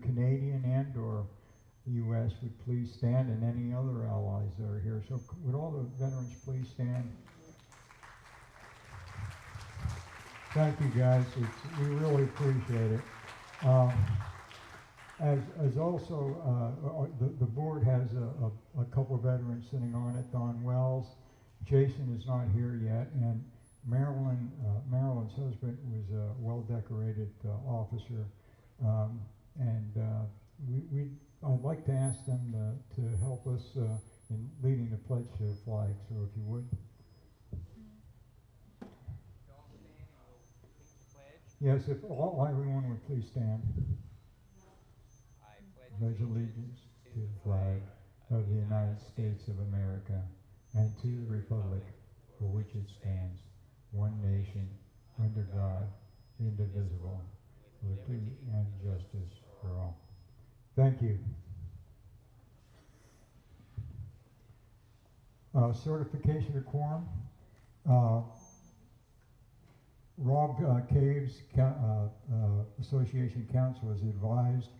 Canadian and or U.S. would please stand, and any other allies that are here. So would all the veterans please stand? Thank you, guys. We really appreciate it. As also, the board has a couple of veterans sitting on it. Don Wells, Jason is not here yet, and Marilyn's husband was a well-decorated officer, I'd like to ask them to help us in leading the pledge to the flag. So if you would. Yes, if everyone would please stand. I pledge allegiance to the flag of the United States of America and to the republic for which it stands, one nation, under God, indivisible, with liberty and justice for all. Thank you. Certification of quorum. Rob Caves Association Council has advised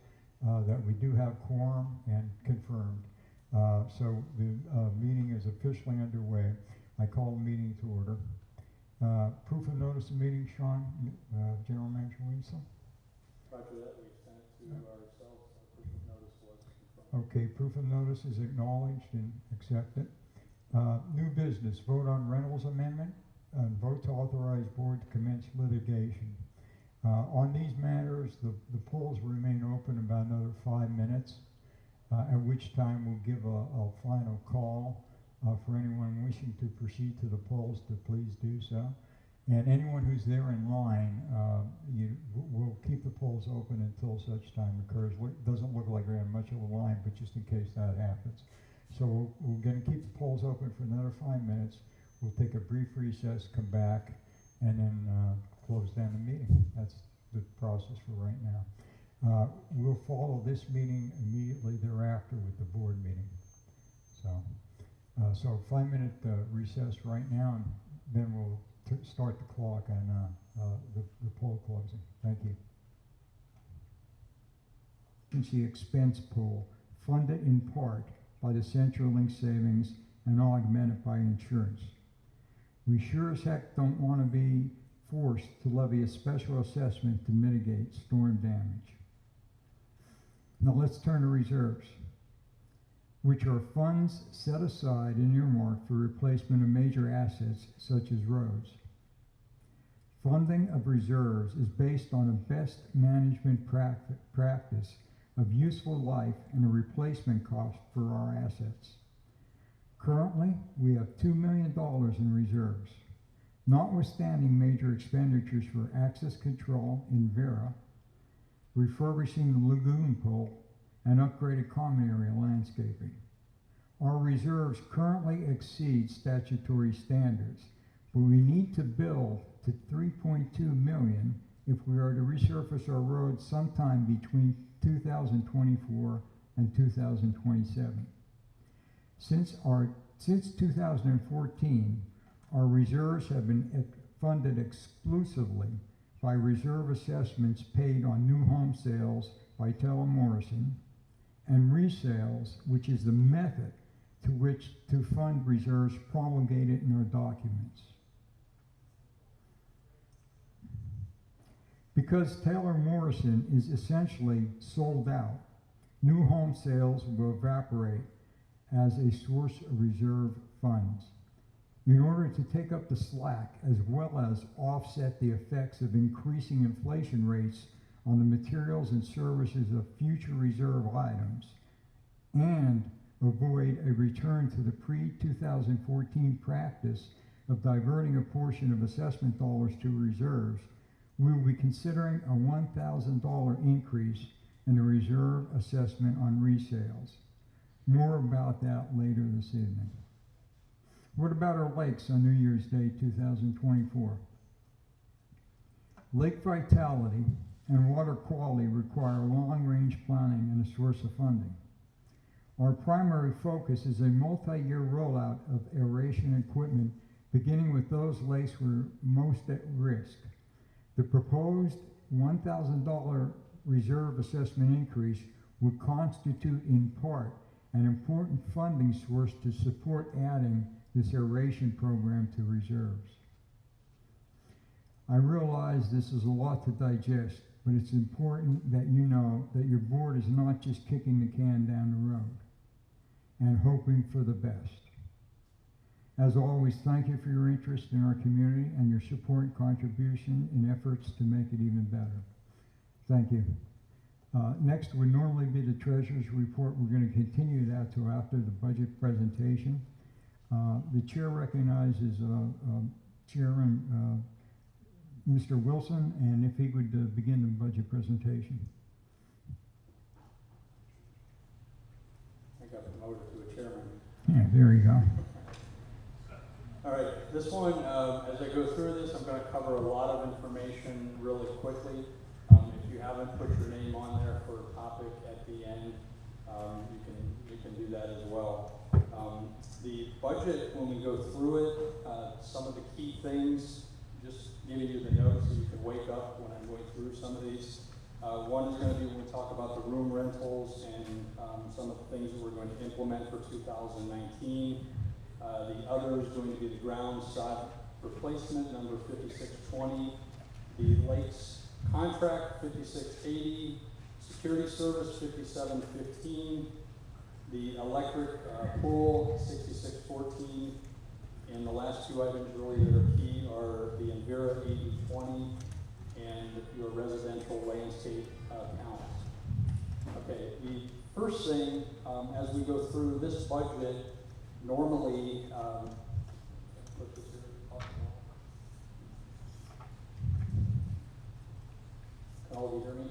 that we do have quorum and confirmed. So the meeting is officially underway. I call the meeting to order. Proof of notice of meeting, Sean, General Manager Lisa. After that, we sent it to ourselves. Proof of notice was confirmed. Okay, proof of notice is acknowledged and accepted. New business, vote on Reynolds Amendment and vote to authorize board to commence litigation. On these matters, the polls remain open about another 5 minutes, at which time we'll give a final call for anyone wishing to proceed to the polls to please do so. And anyone who's there in line, we'll keep the polls open until such time occurs. It doesn't look like we have much of a line, but just in case that happens. So we're going to keep the polls open for another 5 minutes. We'll take a brief recess, come back, and then close down the meeting. That's the process for right now. We'll follow this meeting immediately thereafter with the board meeting. So 5 minute recess right now, and then we'll start the clock on the poll closing. Thank you. Agency expense pool, funded in part by the CenturyLink savings and augmented by insurance. We sure as heck don't want to be forced to levy a special assessment to mitigate storm damage. Now let's turn to reserves, which are funds set aside and earmarked for replacement of major assets such as roads. Funding of reserves is based on a best management practice of useful life and a replacement cost for our assets. Currently, we have $2 million in reserves, notwithstanding major expenditures for access control in Vera, refurbishing the lagoon pool, and upgraded common area landscaping. Our reserves currently exceed statutory standards, but we need to build to $3.2 million if we are to resurface our roads sometime between 2024 and 2027. Since 2014, our reserves have been funded exclusively by reserve assessments paid on new home sales by Taylor Morrison and resales, which is the method to which to fund reserves promulgated in our documents. Because Taylor Morrison is essentially sold out, new home sales will evaporate as a source of reserve funds. In order to take up the slack as well as offset the effects of increasing inflation rates on the materials and services of future reserve items, and avoid a return to the pre-2014 practice of diverting a portion of assessment dollars to reserves, we will be considering a $1,000 increase in the reserve assessment on resales. More about that later this evening. What about our lakes on New Year's Day 2024? Lake vitality and water quality require long-range planning and a source of funding. Our primary focus is a multi-year rollout of aeration equipment, beginning with those lakes who are most at risk. The proposed $1,000 reserve assessment increase would constitute in part an important funding source to support adding this aeration program to reserves. I realize this is a lot to digest, but it's important that you know that your board is not just kicking the can down the road and hoping for the best. As always, thank you for your interest in our community and your support and contribution in efforts to make it even better. Thank you. Next would normally be the treasurer's report. We're going to continue that till after the budget presentation. The chair recognizes Chairman Mr. Wilson, and if he would begin the budget presentation. I got promoted to a chairman. Yeah, there you go. All right, this one, as I go through this, I'm going to cover a lot of information really quickly. If you haven't put your name on there for a topic at the end, you can do that as well. The budget, when we go through it, some of the key things, just giving you the notes so you can wake up when I'm going through some of these. One is going to be when we talk about the room rentals and some of the things that we're going to implement for 2019. The other is going to be the ground sod replacement, number 5620. The lakes contract, 5680. Security service, 5715. The electric pool, 6614. And the last two items really that are key are the Envira 8020 and your residential landscape count. Okay, the first thing, as we go through this budget, normally, put this here. Can all of you hear me?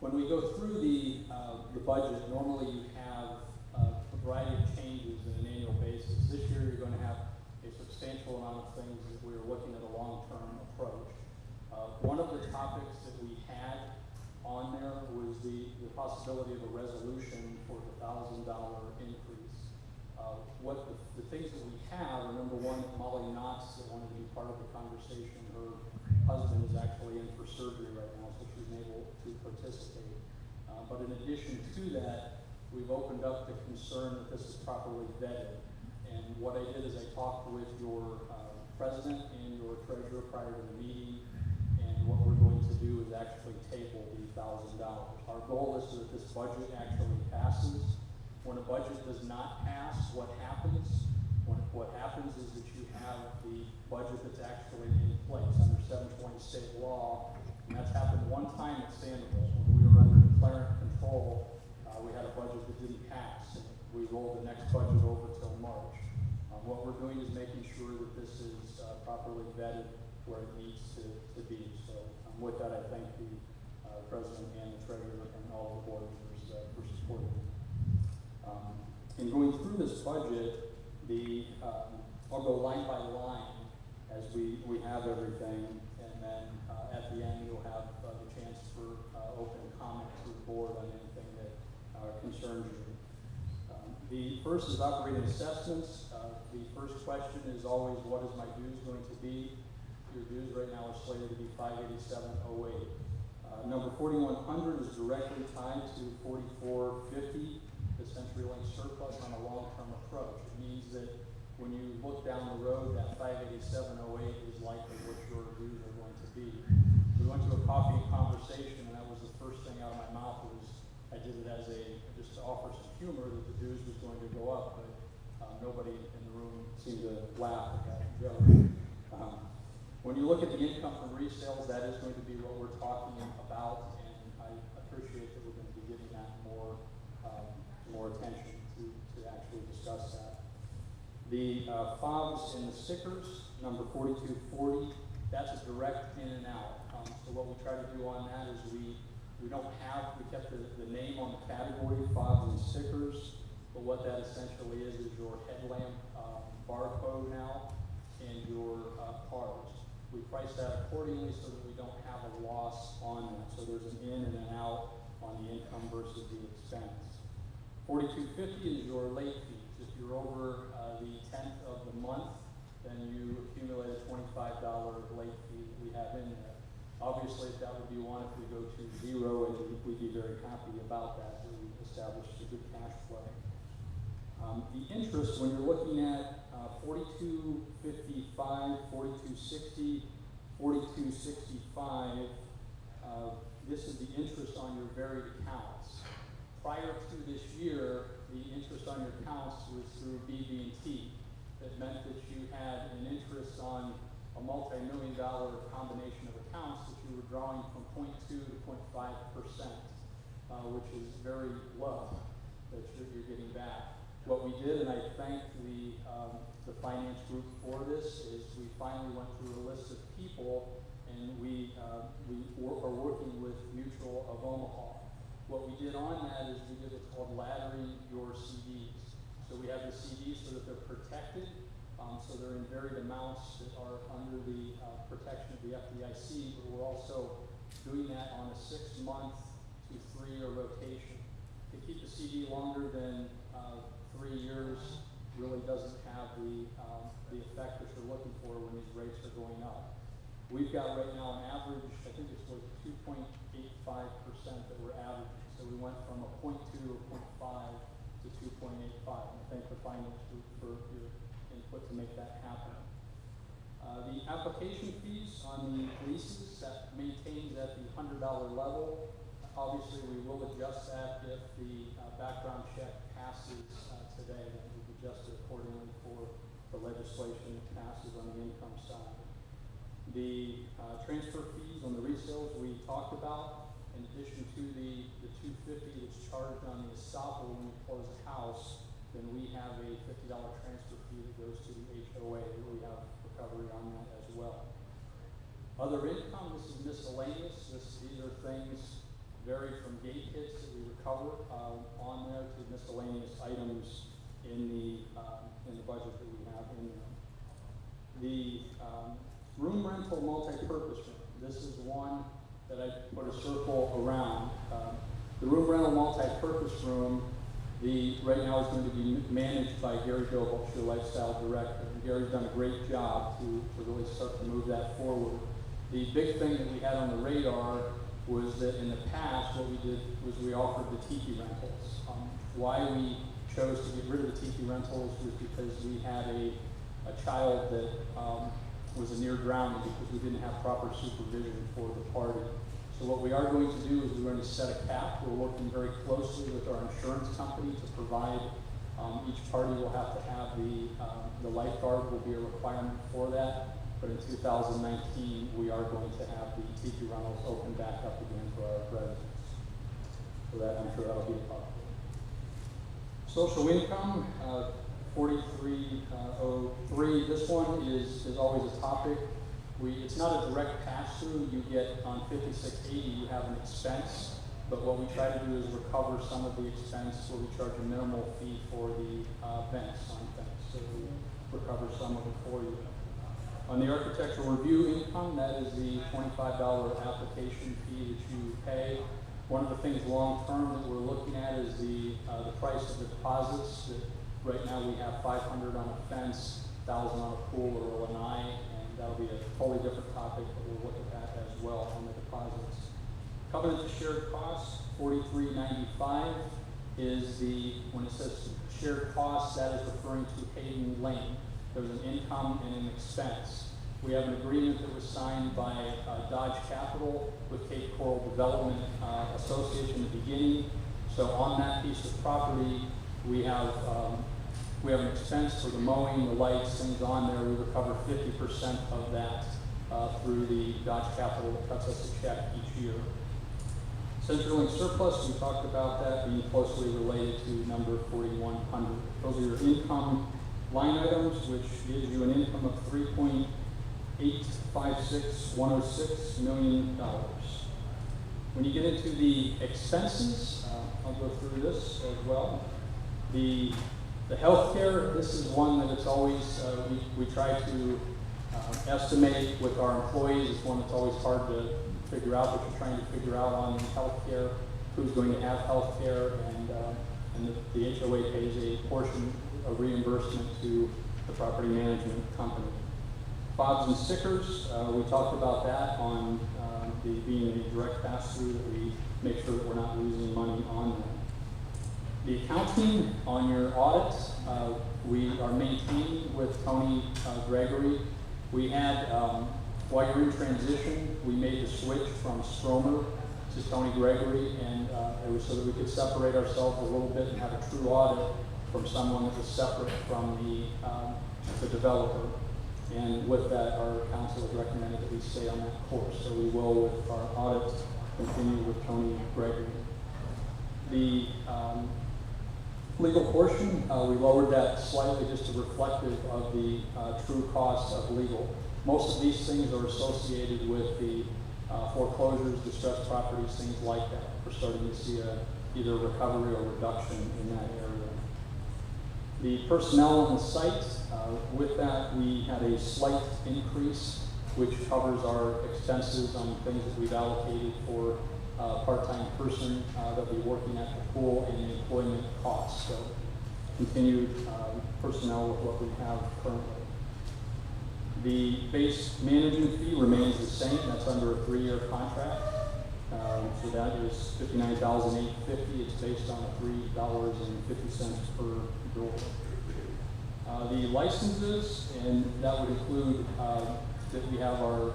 When we go through the budget, normally you have a variety of changes on an annual basis. This year you're going to have a substantial amount of things that we're looking at a long-term approach. One of the topics that we had on there was the possibility of a resolution for the $1,000 increase. What the things that we have are, number one, Molly Knotts, that wanted to be part of the conversation. Her husband is actually in for surgery right now, so she's unable to participate. But in addition to that, we've opened up the concern that this is properly vetted. And what I did is I talked with your president and your treasurer prior to the meeting, and what we're going to do is actually table the $1,000. Our goal is so that this budget actually passes. When a budget does not pass, what happens? What happens is that you have the budget that's actually in place under 720 state law, and that's happened one time at Sandoval. When we were under declarant control, we had a budget that didn't pass, and we rolled the next budget over till March. What we're doing is making sure that this is properly vetted where it needs to be. So with that, I thank the president and the treasurer and all the board members for supporting it. In going through this budget, I'll go line by line as we have everything, and then at the end you'll have the chance for open comment to the board on anything that concerns you. The first is operating assessments. The first question is always, what is my dues going to be? Your dues right now are slated to be $587.08. Number 4100 is directly tied to 4450, the CenturyLink surplus on a long-term approach. It means that when you look down the road, that $587.08 is likely what your dues are going to be. We went to a coffee and conversation, and that was the first thing out of my mouth. I did it as just to offer some humor that the dues was going to go up, but nobody in the room seemed to laugh at that joke. When you look at the income from resales, that is going to be what we're talking about, and I appreciate that we're going to be giving that more attention to actually discuss that. The fobs and the stickers, number 4240, that's a direct in and out. So what we try to do on that is we kept the name on the category, fobs and stickers, but what that essentially is your headlamp barcode now and your cards. We price that accordingly so that we don't have a loss on that. So there's an in and an out on the income versus the expense. 4250 is your late fees. If you're over the 10th of the month, then you accumulate a $25 late fee that we have in there. Obviously, if that would be one, if we go to zero, and we'd be very happy about that. We established a good cash flow. The interest, when you're looking at 4255, 4260, 4265, this is the interest on your varied accounts. Prior to this year, the interest on your accounts was through BB&T. That meant that you had an interest on a multi-million-dollar combination of accounts that you were drawing from 0.2 to 0.5%, which is very low that you're getting back. What we did, and I thank the finance group for this, is we finally went through a list of people, and we are working with Mutual of Omaha. What we did on that is we did what's called laddering your CDs. So we have the CDs so that they're protected, so they're in varied amounts that are under the protection of the FDIC, but we're also doing that on a 6-month to 3-year rotation. To keep the CD longer than 3 years really doesn't have the effect that you're looking for when these rates are going up. We've got right now an average, I think it's like 2.85% that we're averaging. So we went from a 0.2 or 0.5 to 2.85. And I thank the finance group for your input to make that happen. The application fees on the leases that maintains at the $100 level. Obviously, we will adjust that if the background check passes today, and we'll adjust it accordingly for the legislation that passes on the income side. The transfer fees on the resales we talked about, in addition to the $250 that's charged on the estoppel when we close a house, then we have a $50 transfer fee that goes to the HOA. We have recovery on that as well. Other income, this is miscellaneous. These are things vary from gate hits that we recover on there to miscellaneous items in the budget that we have in there. The room rental multi-purpose room. This is one that I put a circle around. The room rental multi-purpose room, right now is going to be managed by Gary Bilboch, your lifestyle director. And Gary's done a great job to really start to move that forward. The big thing that we had on the radar was that in the past, what we did was we offered the tiki rentals. Why we chose to get rid of the tiki rentals was because we had a child that was a near drowning because we didn't have proper supervision for the party. So what we are going to do is we're going to set a cap. We're working very closely with our insurance company to provide, each party will have to have the lifeguard will be a requirement for that. But in 2019, we are going to have the tiki rentals open back up again for our residents. So that, I'm sure that'll be a positive. Social income, 4303. This one is always a topic. It's not a direct pass-through. You get on 5680, you have an expense, but what we try to do is recover some of the expense where we charge a minimal fee for the vents on things. So we recover some of it for you. On the architectural review income, that is the $25 application fee that you pay. One of the things long-term that we're looking at is the price of the deposits. Right now we have $500 on a fence, $1,000 on a pool or an eye, and that'll be a totally different topic, but we'll look at that as well on the deposits. Covenant to shared costs, $43.95 is when it says shared costs, that is referring to Hayden Lane. There's an income and an expense. We have an agreement that was signed by Dodge Capital with Cape Coral Development Association in the beginning. So on that piece of property, we have an expense for the mowing, the lights, things on there. We recover 50% of that through the Dodge Capital that cuts us a check each year. CenturyLink surplus, we talked about that being closely related to number 4100. Those are your income line items, which gives you an income of $3.856106 million. When you get into the expenses, I'll go through this as well. The healthcare, this is one that it's always, we try to estimate with our employees. It's one that's always hard to figure out, but you're trying to figure out on healthcare, who's going to have healthcare, and the HOA pays a portion of reimbursement to the property management company. Fobs and stickers, we talked about that on being a direct pass-through, that we make sure that we're not losing money on them. The accounting on your audits, we are maintaining with Tony Gregory. We had, while you're in transition, we made the switch from Stromer to Tony Gregory, and it was so that we could separate ourselves a little bit and have a true audit from someone that was separate from the developer. And with that, our council has recommended that we stay on that course. So we will, with our audit, continue with Tony Gregory. The legal portion, we lowered that slightly just to reflective of the true cost of legal. Most of these things are associated with the foreclosures, distressed properties, things like that. We're starting to see either recovery or reduction in that area. The personnel on the site, with that we had a slight increase, which covers our expenses on things that we've allocated for a part-time person that will be working at the pool and the employment costs. So continued personnel with what we have currently. The base management fee remains the same. That's under a 3-year contract. So that is $59,850. It's based on $3.50 per door. The licenses, and that would include that we have our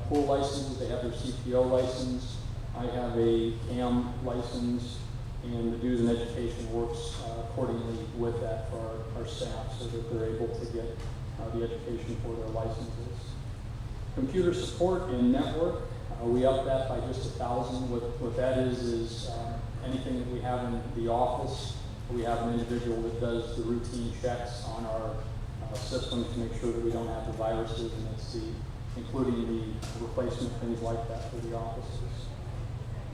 pool license, they have their CPO license, I have a CAM license, and the dues and education works accordingly with that for our staff so that they're able to get the education for their licenses. Computer support and network, we up that by just $1,000. What that is anything that we have in the office. We have an individual that does the routine checks on our system to make sure that we don't have the viruses, and it's including the replacement, things like that for the offices.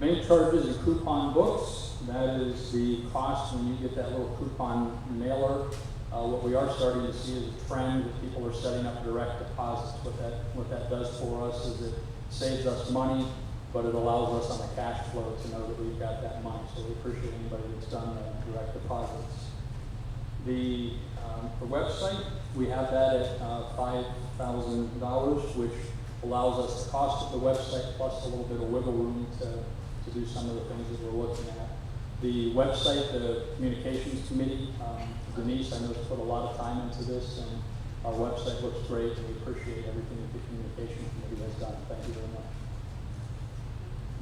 Main charges and coupon books, that is the cost when you get that little coupon mailer. What we are starting to see is a trend that people are setting up direct deposits. What that does for us is it saves us money, but it allows us on the cash flow to know that we've got that money. So we appreciate anybody that's done direct deposits. The website, we have that at $5,000, which allows us the cost of the website plus a little bit of wiggle room to do some of the things that we're looking at. The website, the communications committee, Denise, I know, has put a lot of time into this, and our website looks great, and we appreciate everything that the communication committee has done. Thank you very much.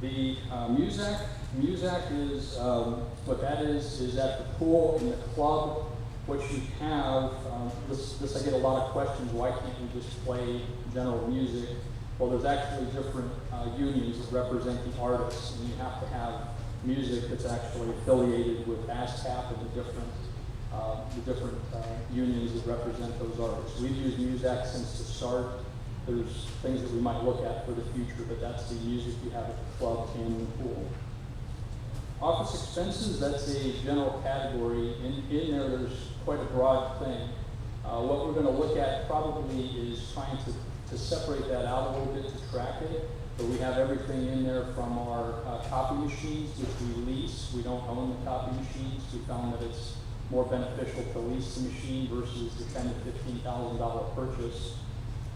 The MUSAC is, what that is at the pool in the club. What you have, this I get a lot of questions, why can't we just play general music? Well, there's actually different unions that represent the artists, and you have to have music that's actually affiliated with ASCAP and the different unions that represent those artists. We've used MUSAC since the start. There's things that we might look at for the future, but that's the music you have at the club and the pool. Office expenses, that's a general category. In there, there's quite a broad thing. What we're going to look at probably is trying to separate that out a little bit to track it. But we have everything in there from our copy machines, which we lease. We don't own the copy machines. We found that it's more beneficial to lease the machine versus the $10,000 to $15,000 purchase.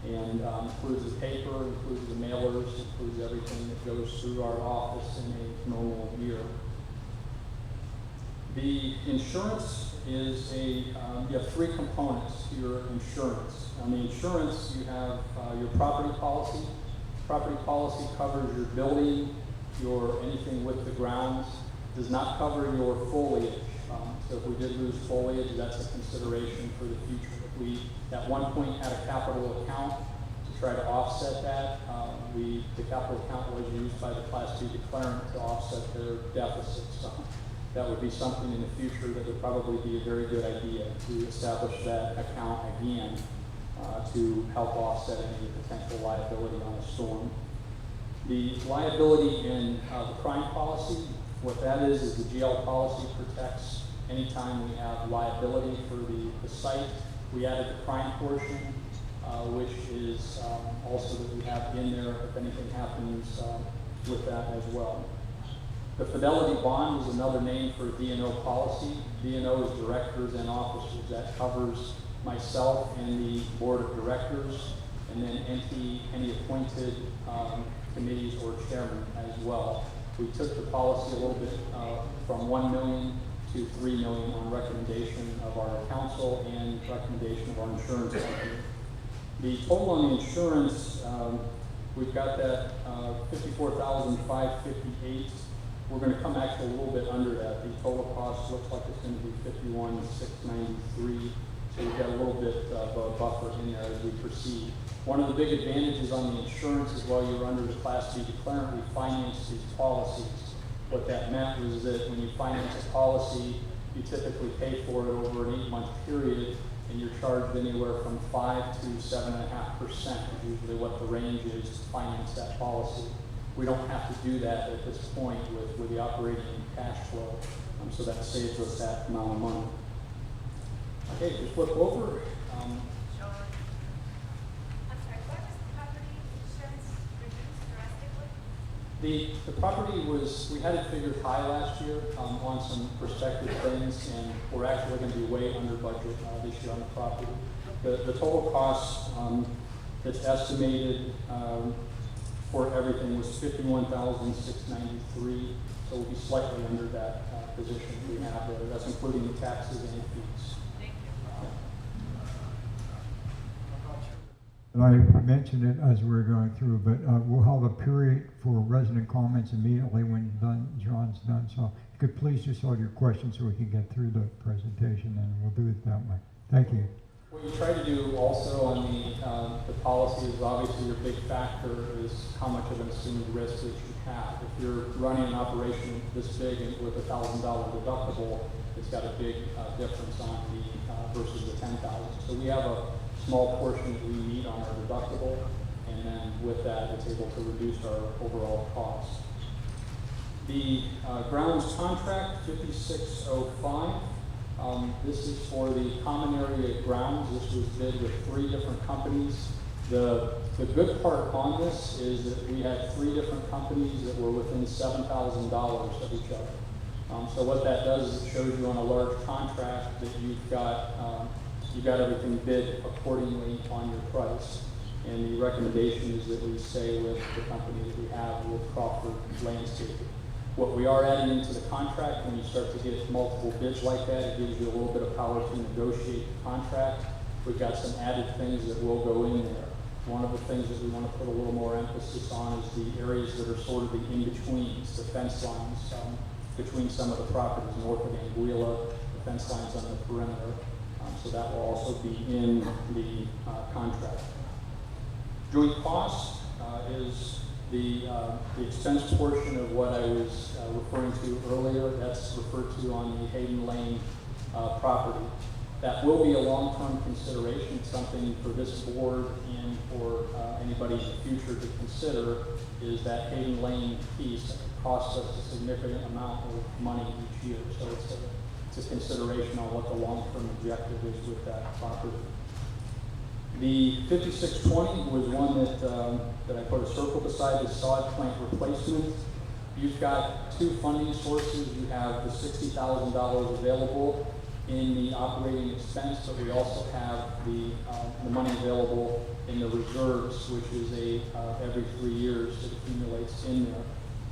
And includes the paper, includes the mailers, includes everything that goes through our office in a normal year. The insurance is you have 3 components to your insurance. On the insurance, you have your property policy. Property policy covers your building, anything with the grounds. Does not cover your foliage. So if we did lose foliage, that's a consideration for the future. If we, at one point, had a capital account to try to offset that, the capital account was used by the Class 2 declarant to offset their deficits. So that would be something in the future that would probably be a very good idea to establish that account again to help offset any potential liability on a storm. The liability in the crime policy, what that is the GL policy protects anytime we have liability for the site. We added the crime portion, which is also that we have in there if anything happens with that as well. The fidelity bond is another name for D&O policy. D&O is directors and officers. That covers myself and the board of directors, and then any appointed committees or chairman as well. We took the policy a little bit from 1 million to 3 million on recommendation of our council and recommendation of our insurance company. The total on the insurance, we've got that $54,558. We're going to come actually a little bit under that. The total cost looks like it's going to be $51,693. So we've got a little bit of a buffer in there as we proceed. One of the big advantages on the insurance is while you're under the Class B declarant, we finance these policies. What that meant was that when you finance a policy, you typically pay for it over an 8-month period, and you're charged anywhere from 5 to 7.5% is usually what the range is to finance that policy. We don't have to do that at this point with the operating cash flow, so that saves us that amount of money. Okay, if you flip over. I'm sorry, why was the property insurance reduced drastically? The property was, we had it figured high last year on some prospective things, and we're actually going to be way under budget this year on the property. The total cost that's estimated for everything was $51,693, so we'll be slightly under that position we have there. That's including the taxes and fees. Thank you. And I mentioned it as we were going through, but we'll have a period for resident comments immediately when John's done. So if you could please just hold your questions so we can get through the presentation, and we'll do it that way. Thank you. What you try to do also on the policy is obviously your big factor is how much of an assumed risk that you have. If you're running an operation this big and with a $1,000 deductible, it's got a big difference on the versus the $10,000. So we have a small portion that we meet on our deductible, and then with that, it's able to reduce our overall costs. The grounds contract 5605. This is for the common area grounds. This was bid with 3 different companies. The good part on this is that we had 3 different companies that were within $7,000 of each other. So what that does is it shows you on a large contract that you've got everything bid accordingly on your price. And the recommendation is that we stay with the company that we have with Crawford Landscaping. What we are adding into the contract, when you start to get multiple bids like that, it gives you a little bit of power to negotiate the contract. We've got some added things that will go in there. One of the things that we want to put a little more emphasis on is the areas that are sort of the in-betweens, the fence lines between some of the properties north of Anguilla, the fence lines on the perimeter. So that will also be in the contract. Joint cost is the expense portion of what I was referring to earlier. That's referred to on the Hayden Lane property. That will be a long-term consideration, something for this board and for anybody in the future to consider, is that Hayden Lane piece that costs us a significant amount of money each year. So it's a consideration on what the long-term objective is with that property. The 5620 was one that I put a circle beside the sod plant replacement. You've got 2 funding sources. You have the $60,000 available in the operating expense, but we also have the money available in the reserves, which is every 3 years it accumulates in there.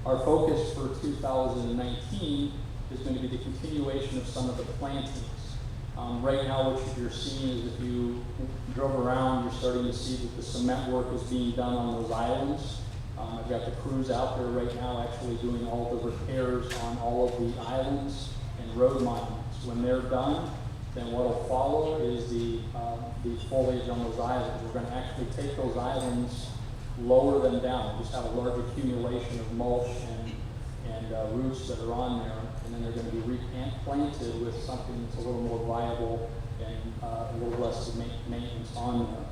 Our focus for 2019 is going to be the continuation of some of the plantings. Right now, what you're seeing is if you drove around, you're starting to see that the cement work is being done on those islands. I've got the crews out there right now actually doing all the repairs on all of the islands and road monuments. When they're done, then what will follow is the foliage on those islands. We're going to actually take those islands, lower them down, just have a large accumulation of mulch and roots that are on there, and then they're going to be replanted with something that's a little more viable and a little less maintenance on there.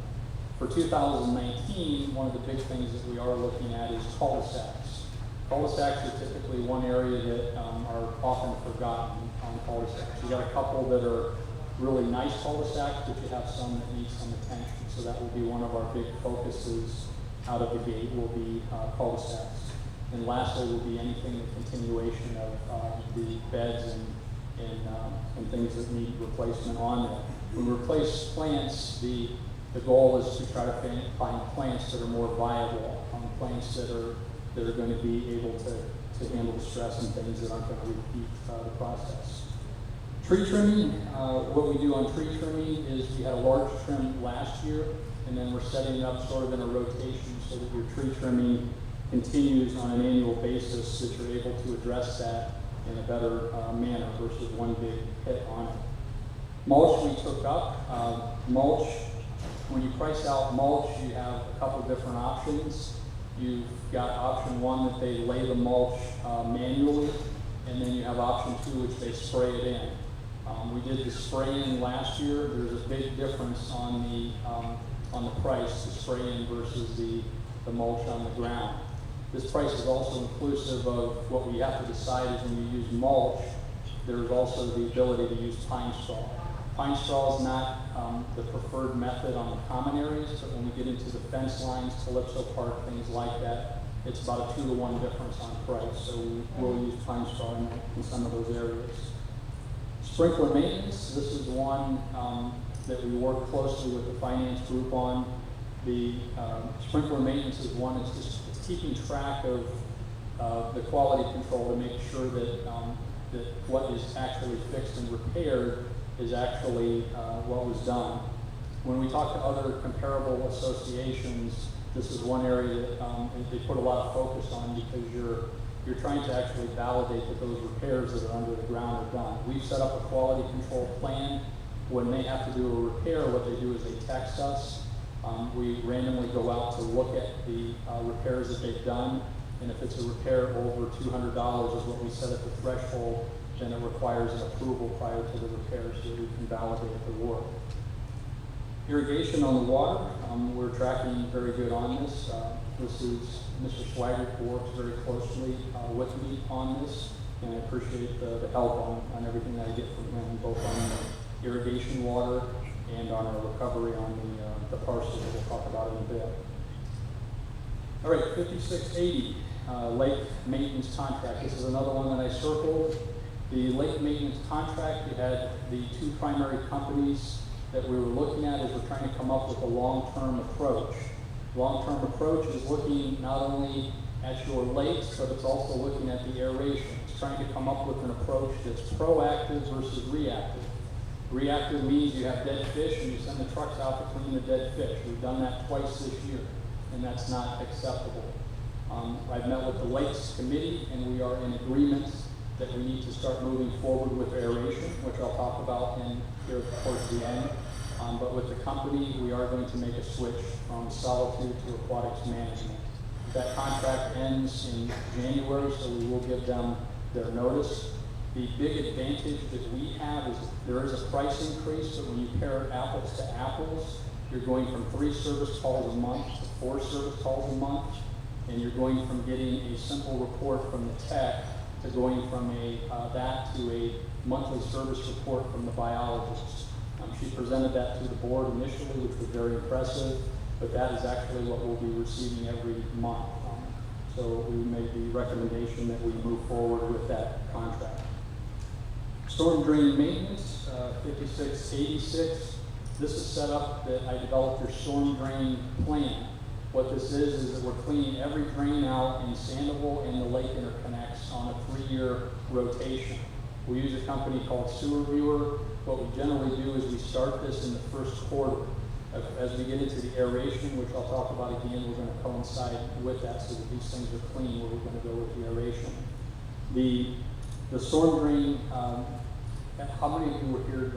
For 2019, one of the big things that we are looking at is cul-de-sacs. Cul-de-sacs are typically one area that are often forgotten on cul-de-sacs. You got a couple that are really nice cul-de-sacs, but you have some that need some attention. So that will be one of our big focuses out of the gate will be cul-de-sacs. And lastly will be anything, the continuation of the beds and things that need replacement on there. When we replace plants, the The goal is to try to find plants that are more viable, plants that are going to be able to handle the stress and things that aren't going to repeat the process. Tree trimming, what we do on tree trimming is we had a large trim last year, and then we're setting it up sort of in a rotation so that your tree trimming continues on an annual basis, that you're able to address that in a better manner versus one big hit on it. Mulch we took up. Mulch, when you price out mulch, you have a couple different options. You've got option one that they lay the mulch manually, and then you have option two, which they spray it in. We did the spraying last year. There's a big difference on the price, the spraying versus the mulch on the ground. This price is also inclusive of what we have to decide is when you use mulch, there's also the ability to use pine straw. Pine straw is not the preferred method on the common areas, but when we get into the fence lines, Calypso Park, things like that, it's about a 2-to-1 difference on price. So we will use pine straw in some of those areas. Sprinkler maintenance, this is one that we work closely with the finance group on. The sprinkler maintenance is one, it's keeping track of the quality control to make sure that, that what is actually fixed and repaired is actually what was done. When we talk to other comparable associations, this is one area that they put a lot of focus on because you're trying to actually validate that those repairs that are under the ground are done. We've set up a quality control plan. When they have to do a repair, what they do is they text us. We randomly go out to look at the repairs that they've done, and if it's a repair over $200 is what we set at the threshold, then it requires an approval prior to the repair so that we can validate the work. Irrigation on the water, we're tracking very good on this. This is Mr. Swagger, who works very closely with me on this, and I appreciate the help on everything that I get from him, both on the irrigation water and on our recovery on the parcel that we'll talk about in a bit. All right, 5680, lake maintenance contract. This is another one that I circled. The lake maintenance contract, we had the two primary companies that we were looking at as we're trying to come up with a long-term approach. Long-term approach is looking not only at your lakes, but it's also looking at the aeration. It's trying to come up with an approach that's proactive versus reactive. Reactive means you have dead fish and you send the trucks out to clean the dead fish. We've done that twice this year, and that's not acceptable. I've met with the Lakes Committee, and we are in agreement that we need to start moving forward with aeration, which I'll talk about here towards the end. But with the company, we are going to make a switch from solitude to aquatics management. That contract ends in January, so we will give them their notice. The big advantage that we have is there is a price increase, but when you pair apples to apples, you're going from 3 service calls a month to 4 service calls a month, and you're going from getting a simple report from the tech to going from that to a monthly service report from the biologist. She presented that to the board initially, which was very impressive, but that is actually what we'll be receiving every month. So we made the recommendation that we move forward with that contract. Storm drain maintenance, 5686. This is set up that I developed your storm drain plan. What this is that we're cleaning every drain out in Sandoval and the lake interconnects on a 3-year rotation. We use a company called Sewer Viewer. What we generally do is we start this in the first quarter. As we get into the aeration, which I'll talk about again, we're going to coincide with that so that these things are clean where we're going to go with the aeration. The storm drain, how many of you were here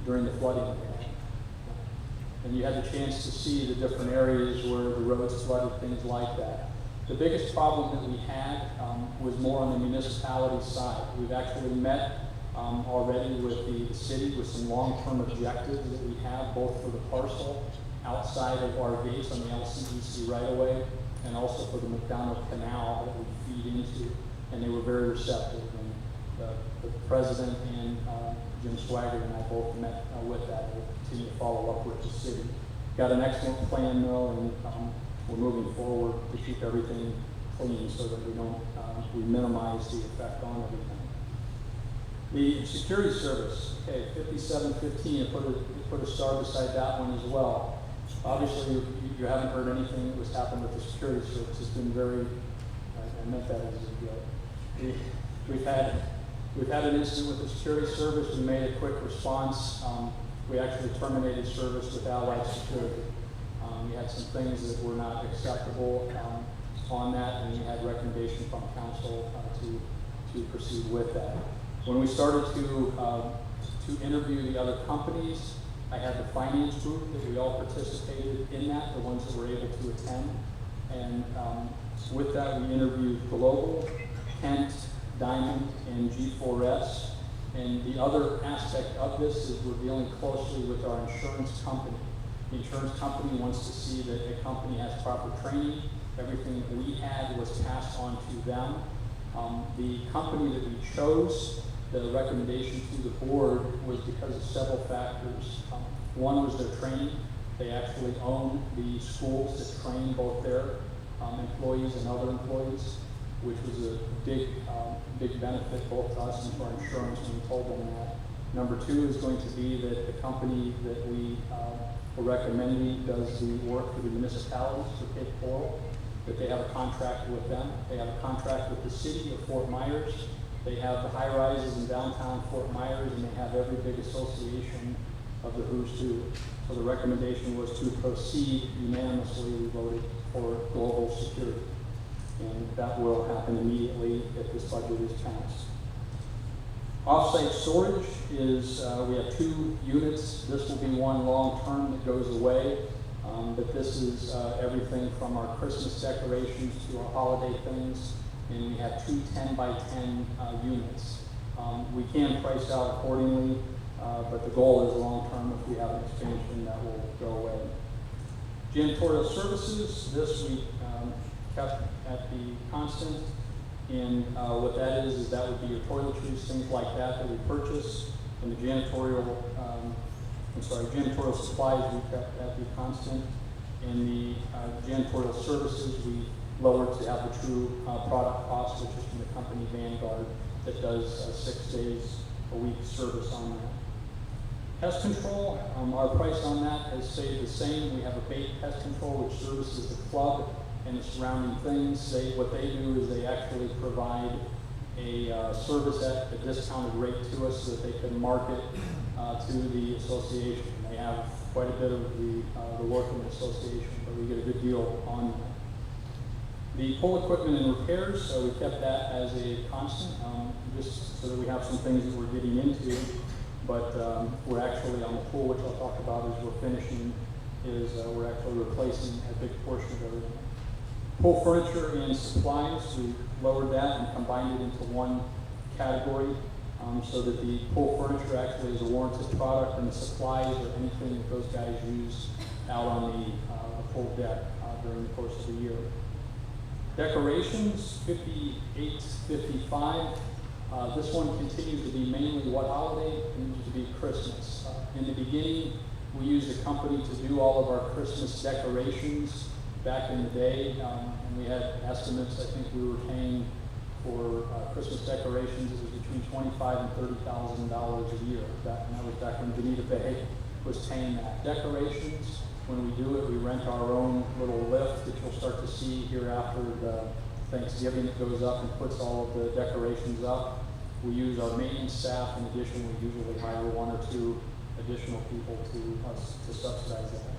during the flooding? And you had the chance to see the different areas where the roads flooded, things like that. The biggest problem that we had was more on the municipality side. We've actually met already with the city with some long-term objectives that we have, both for the parcel outside of our gates on the LCEC right-of-way, and also for the McDonald Canal that we feed into, and they were very receptive. And the president and Jim Swagger and I both met with that. We'll continue to follow up with the city. Got an excellent plan though, and we're moving forward to keep everything clean so that we don't we minimize the effect on everything. The security service, okay, 5715, put a star beside that one as well. Obviously, you haven't heard anything that was happened with the security service. It's been very, I meant that as a joke. We've had an incident with the security service. We made a quick response. We actually terminated service with Allied Security. We had some things that were not acceptable on that, and we had recommendation from council to proceed with that. When we started to interview the other companies, I had the finance group that we all participated in that, the ones that were able to attend. And with that, we interviewed Global, Kent, Diamond, and G4S. And the other aspect of this is we're dealing closely with our insurance company. The insurance company wants to see that a company has proper training. Everything that we had was passed on to them. The company that we chose, the recommendation to the board was because of several factors. One was their training. They actually own the schools that train both their employees and other employees, which was a big benefit both to us and to our insurance when we told them that. Number two is going to be that the company that we are recommending does the work for the municipalities for Cape Coral, that they have a contract with them. They have a contract with the city of Fort Myers. They have the high rises in downtown Fort Myers, and they have every big association of the who's who. So the recommendation was to proceed unanimously. We voted for global security. And that will happen immediately if this budget is passed. Off-site storage is, we have 2 units. This will be one long-term that goes away. But this is everything from our Christmas decorations to our holiday things. And we have 2 10-by-10 units. We can price out accordingly, but the goal is long-term. If we have an expansion, that will go away. Janitorial services, this we kept at the constant. And what that is that would be your toiletries, things like that we purchase. And the janitorial supplies we kept at the constant. And the janitorial services we lowered to have the true product cost, which is from the company Vanguard that does 6 days a week service on that. Pest control, our price on that has stayed the same. We have a bait pest control which services the club and the surrounding things. What they do is they actually provide a service at a discounted rate to us so that they can market to the association. They have quite a bit of the work in the association, but we get a good deal on that. The pool equipment and repairs, we kept that as a constant, just so that we have some things that we're getting into. But we're actually on the pool, which I'll talk about as we're finishing, is we're actually replacing a big portion of everything. Pool furniture and supplies, we lowered that and combined it into one category so that the pool furniture actually is a warranted product, and the supplies are anything that those guys use out on the pool deck during the course of the year. Decorations, 5855. This one continues to be mainly what holiday? It continues to be Christmas. In the beginning, we used a company to do all of our Christmas decorations back in the day, and we had estimates. I think we were paying for Christmas decorations. It was between $25,000 and $30,000 a year. And that was back when Bonita Bay was paying that. Decorations, when we do it, we rent our own little lift that you'll start to see here after the Thanksgiving that goes up and puts all of the decorations up. We use our maintenance staff. In addition, we usually hire 1 or 2 additional people to subsidize that.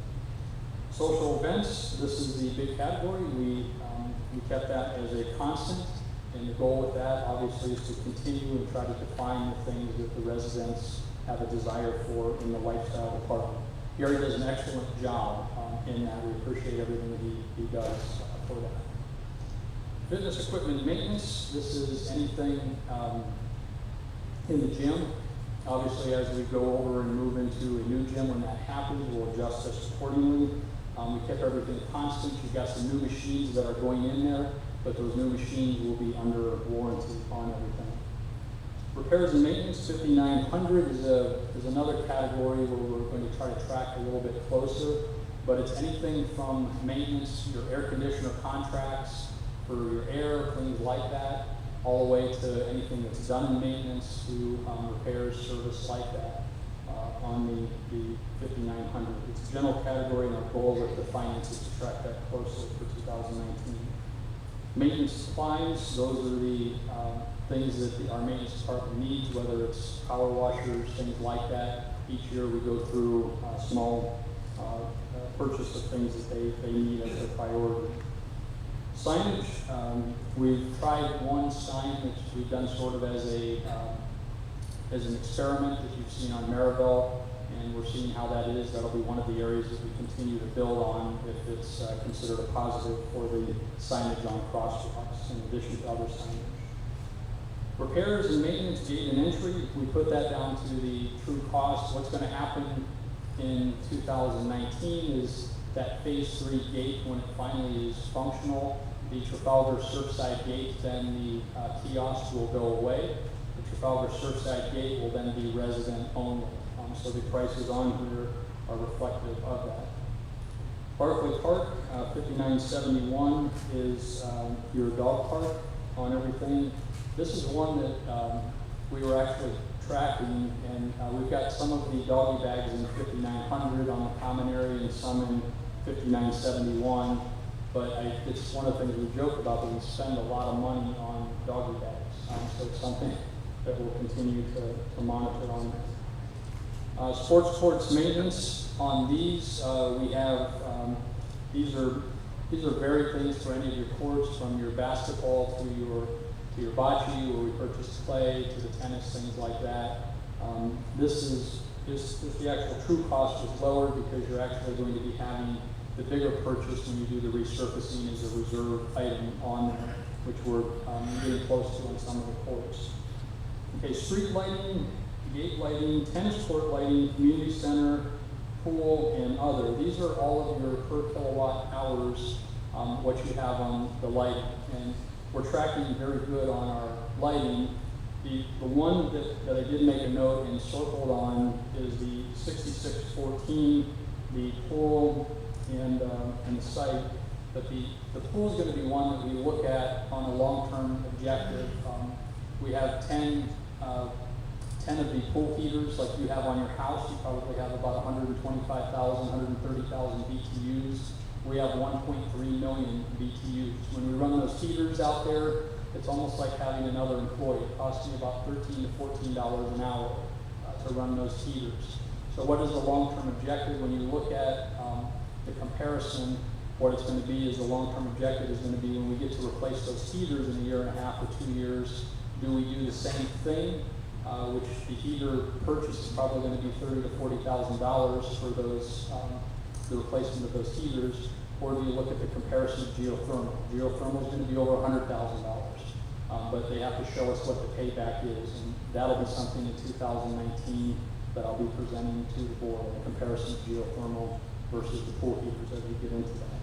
Social events, this is the big category. We kept that as a constant, and the goal with that obviously is to continue and try to define the things that the residents have a desire for in the lifestyle department. Gary does an excellent job in that. We appreciate everything that he does for that. Fitness equipment maintenance, this is anything in the gym. Obviously, as we go over and move into a new gym, when that happens, we'll adjust this accordingly. We kept everything constant. You've got some new machines that are going in there, but those new machines will be under warranty on everything. Repairs and maintenance, 5900 is another category where we're going to try to track a little bit closer, but it's anything from maintenance, your air conditioner contracts, for your air, things like that. all the way to anything that's done in maintenance to repairs, service like that on the 5900. It's a general category, and our goal with the finances to track that closely for 2019. Maintenance supplies, those are the things that our maintenance department needs, whether it's power washers, things like that. Each year we go through a small purchase of things that they need as a priority. Signage, we've tried one sign which we've done sort of as an experiment that you've seen on Maribel, and we're seeing how that is. That'll be one of the areas that we continue to build on if it's considered a positive for the signage on crosswalks in addition to other signage. Repairs and maintenance, gate and entry, we put that down to the true cost. What's going to happen in 2019 is that phase 3 gate, when it finally is functional, the Trafalgar Surfside gate, then the kiosk will go away. The Trafalgar Surfside gate will then be resident only. So the prices on here are reflective of that. Barclay Park, 5971 is your dog park on everything. This is one that we were actually tracking, and we've got some of the doggy bags in 5900 on the common area and some in 5971. But it's one of the things we joke about, that we spend a lot of money on doggy bags. So it's something that we'll continue to monitor on that. Sports courts maintenance on these, we have, these are varied things for any of your courts, from your basketball to your bocce, where we purchase clay, to the tennis, things like that. This is the actual true cost is lower because you're actually going to be having the bigger purchase when you do the resurfacing as a reserve item on there, which we're getting close to on some of the courts. Okay, street lighting, gate lighting, tennis court lighting, community center, pool, and other. These are all of your per kilowatt hours, what you have on the lighting. And we're tracking very good on our lighting. The one that I did make a note and circled on is the 6614, the pool and the site. But the pool is going to be one that we look at on a long-term objective. We have 10 of the pool heaters like you have on your house. You probably have about 125,000, 130,000 BTUs. We have 1.3 million BTUs. When we run those heaters out there, it's almost like having another employee. It costs you about $13 to $14 an hour to run those heaters. So what is the long-term objective? When you look at the comparison, what it's going to be is the long-term objective is going to be when we get to replace those heaters in a year and a half or 2 years, do we do the same thing? Which the heater purchase is probably going to be $30,000 to $40,000 for those, the replacement of those heaters, or do you look at the comparison of geothermal? Geothermal is going to be over $100,000, but they have to show us what the payback is, and that'll be something in 2019 that I'll be presenting to the board, a comparison of geothermal versus the pool heaters as we get into that.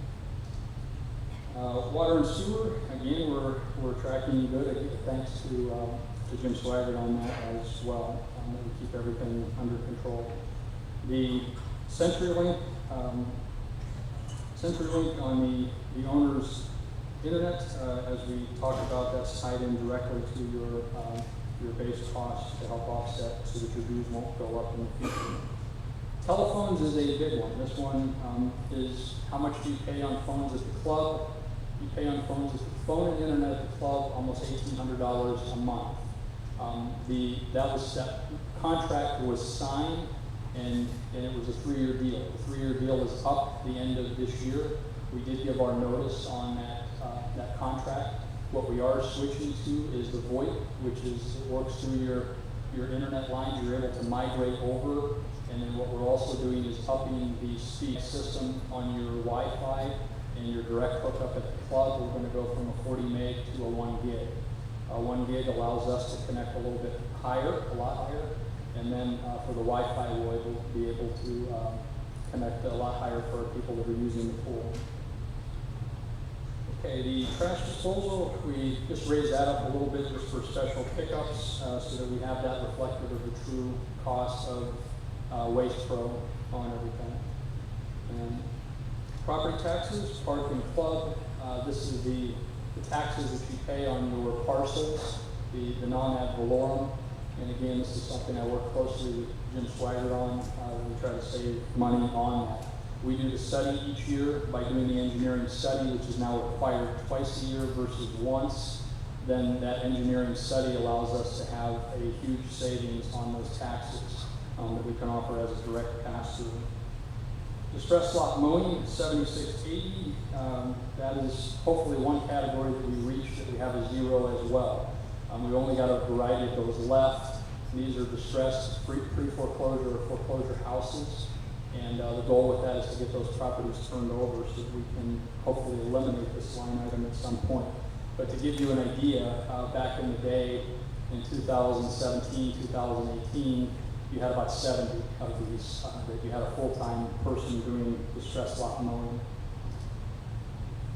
Water and sewer, again, we're tracking good. Thanks to Jim Swaggart on that as well, that we keep everything under control. The CenturyLink on the owner's internet, as we talked about, that's tied in directly to your base costs to help offset so that your dues won't go up in the future. Telephones is a big one. This one is how much do you pay on phones at the club? You pay on phones at the phone and internet at the club almost $1,800 a month. That contract was signed, and it was a 3-year deal. The 3-year deal is up the end of this year. We did give our notice on that contract. What we are switching to is the VoIP, which works through your internet lines. You're able to migrate over, and then what we're also doing is upping the speed system on your Wi-Fi and your direct hookup at the club. We're going to go from a 40 meg to a 1 gig. 1 gig allows us to connect a little bit higher, a lot higher, and then for the Wi-Fi we'll be able to connect a lot higher for people that are using the pool. Okay, the trash disposal, we just raised that up a little bit just for special pickups so that we have that reflective of the true cost of Waste Pro on everything. And property taxes, park and club, this is the the taxes that you pay on your parcels, the non-ad valorem. And again, this is something I work closely with Jim Swigert on. We try to save money on that. We do the study each year by doing the engineering study, which is now required twice a year versus once. Then that engineering study allows us to have a huge savings on those taxes that we can offer as a direct pass-through. Distress lot mowing, 7680. That is hopefully one category that we reached that we have a zero as well. We've only got a variety of those left. These are distressed pre-foreclosure or foreclosure houses. And the goal with that is to get those properties turned over so that we can hopefully eliminate this line item at some point. But to give you an idea, back in the day, in 2017, 2018, you had about 70 of these. You had a full-time person doing distress lot mowing.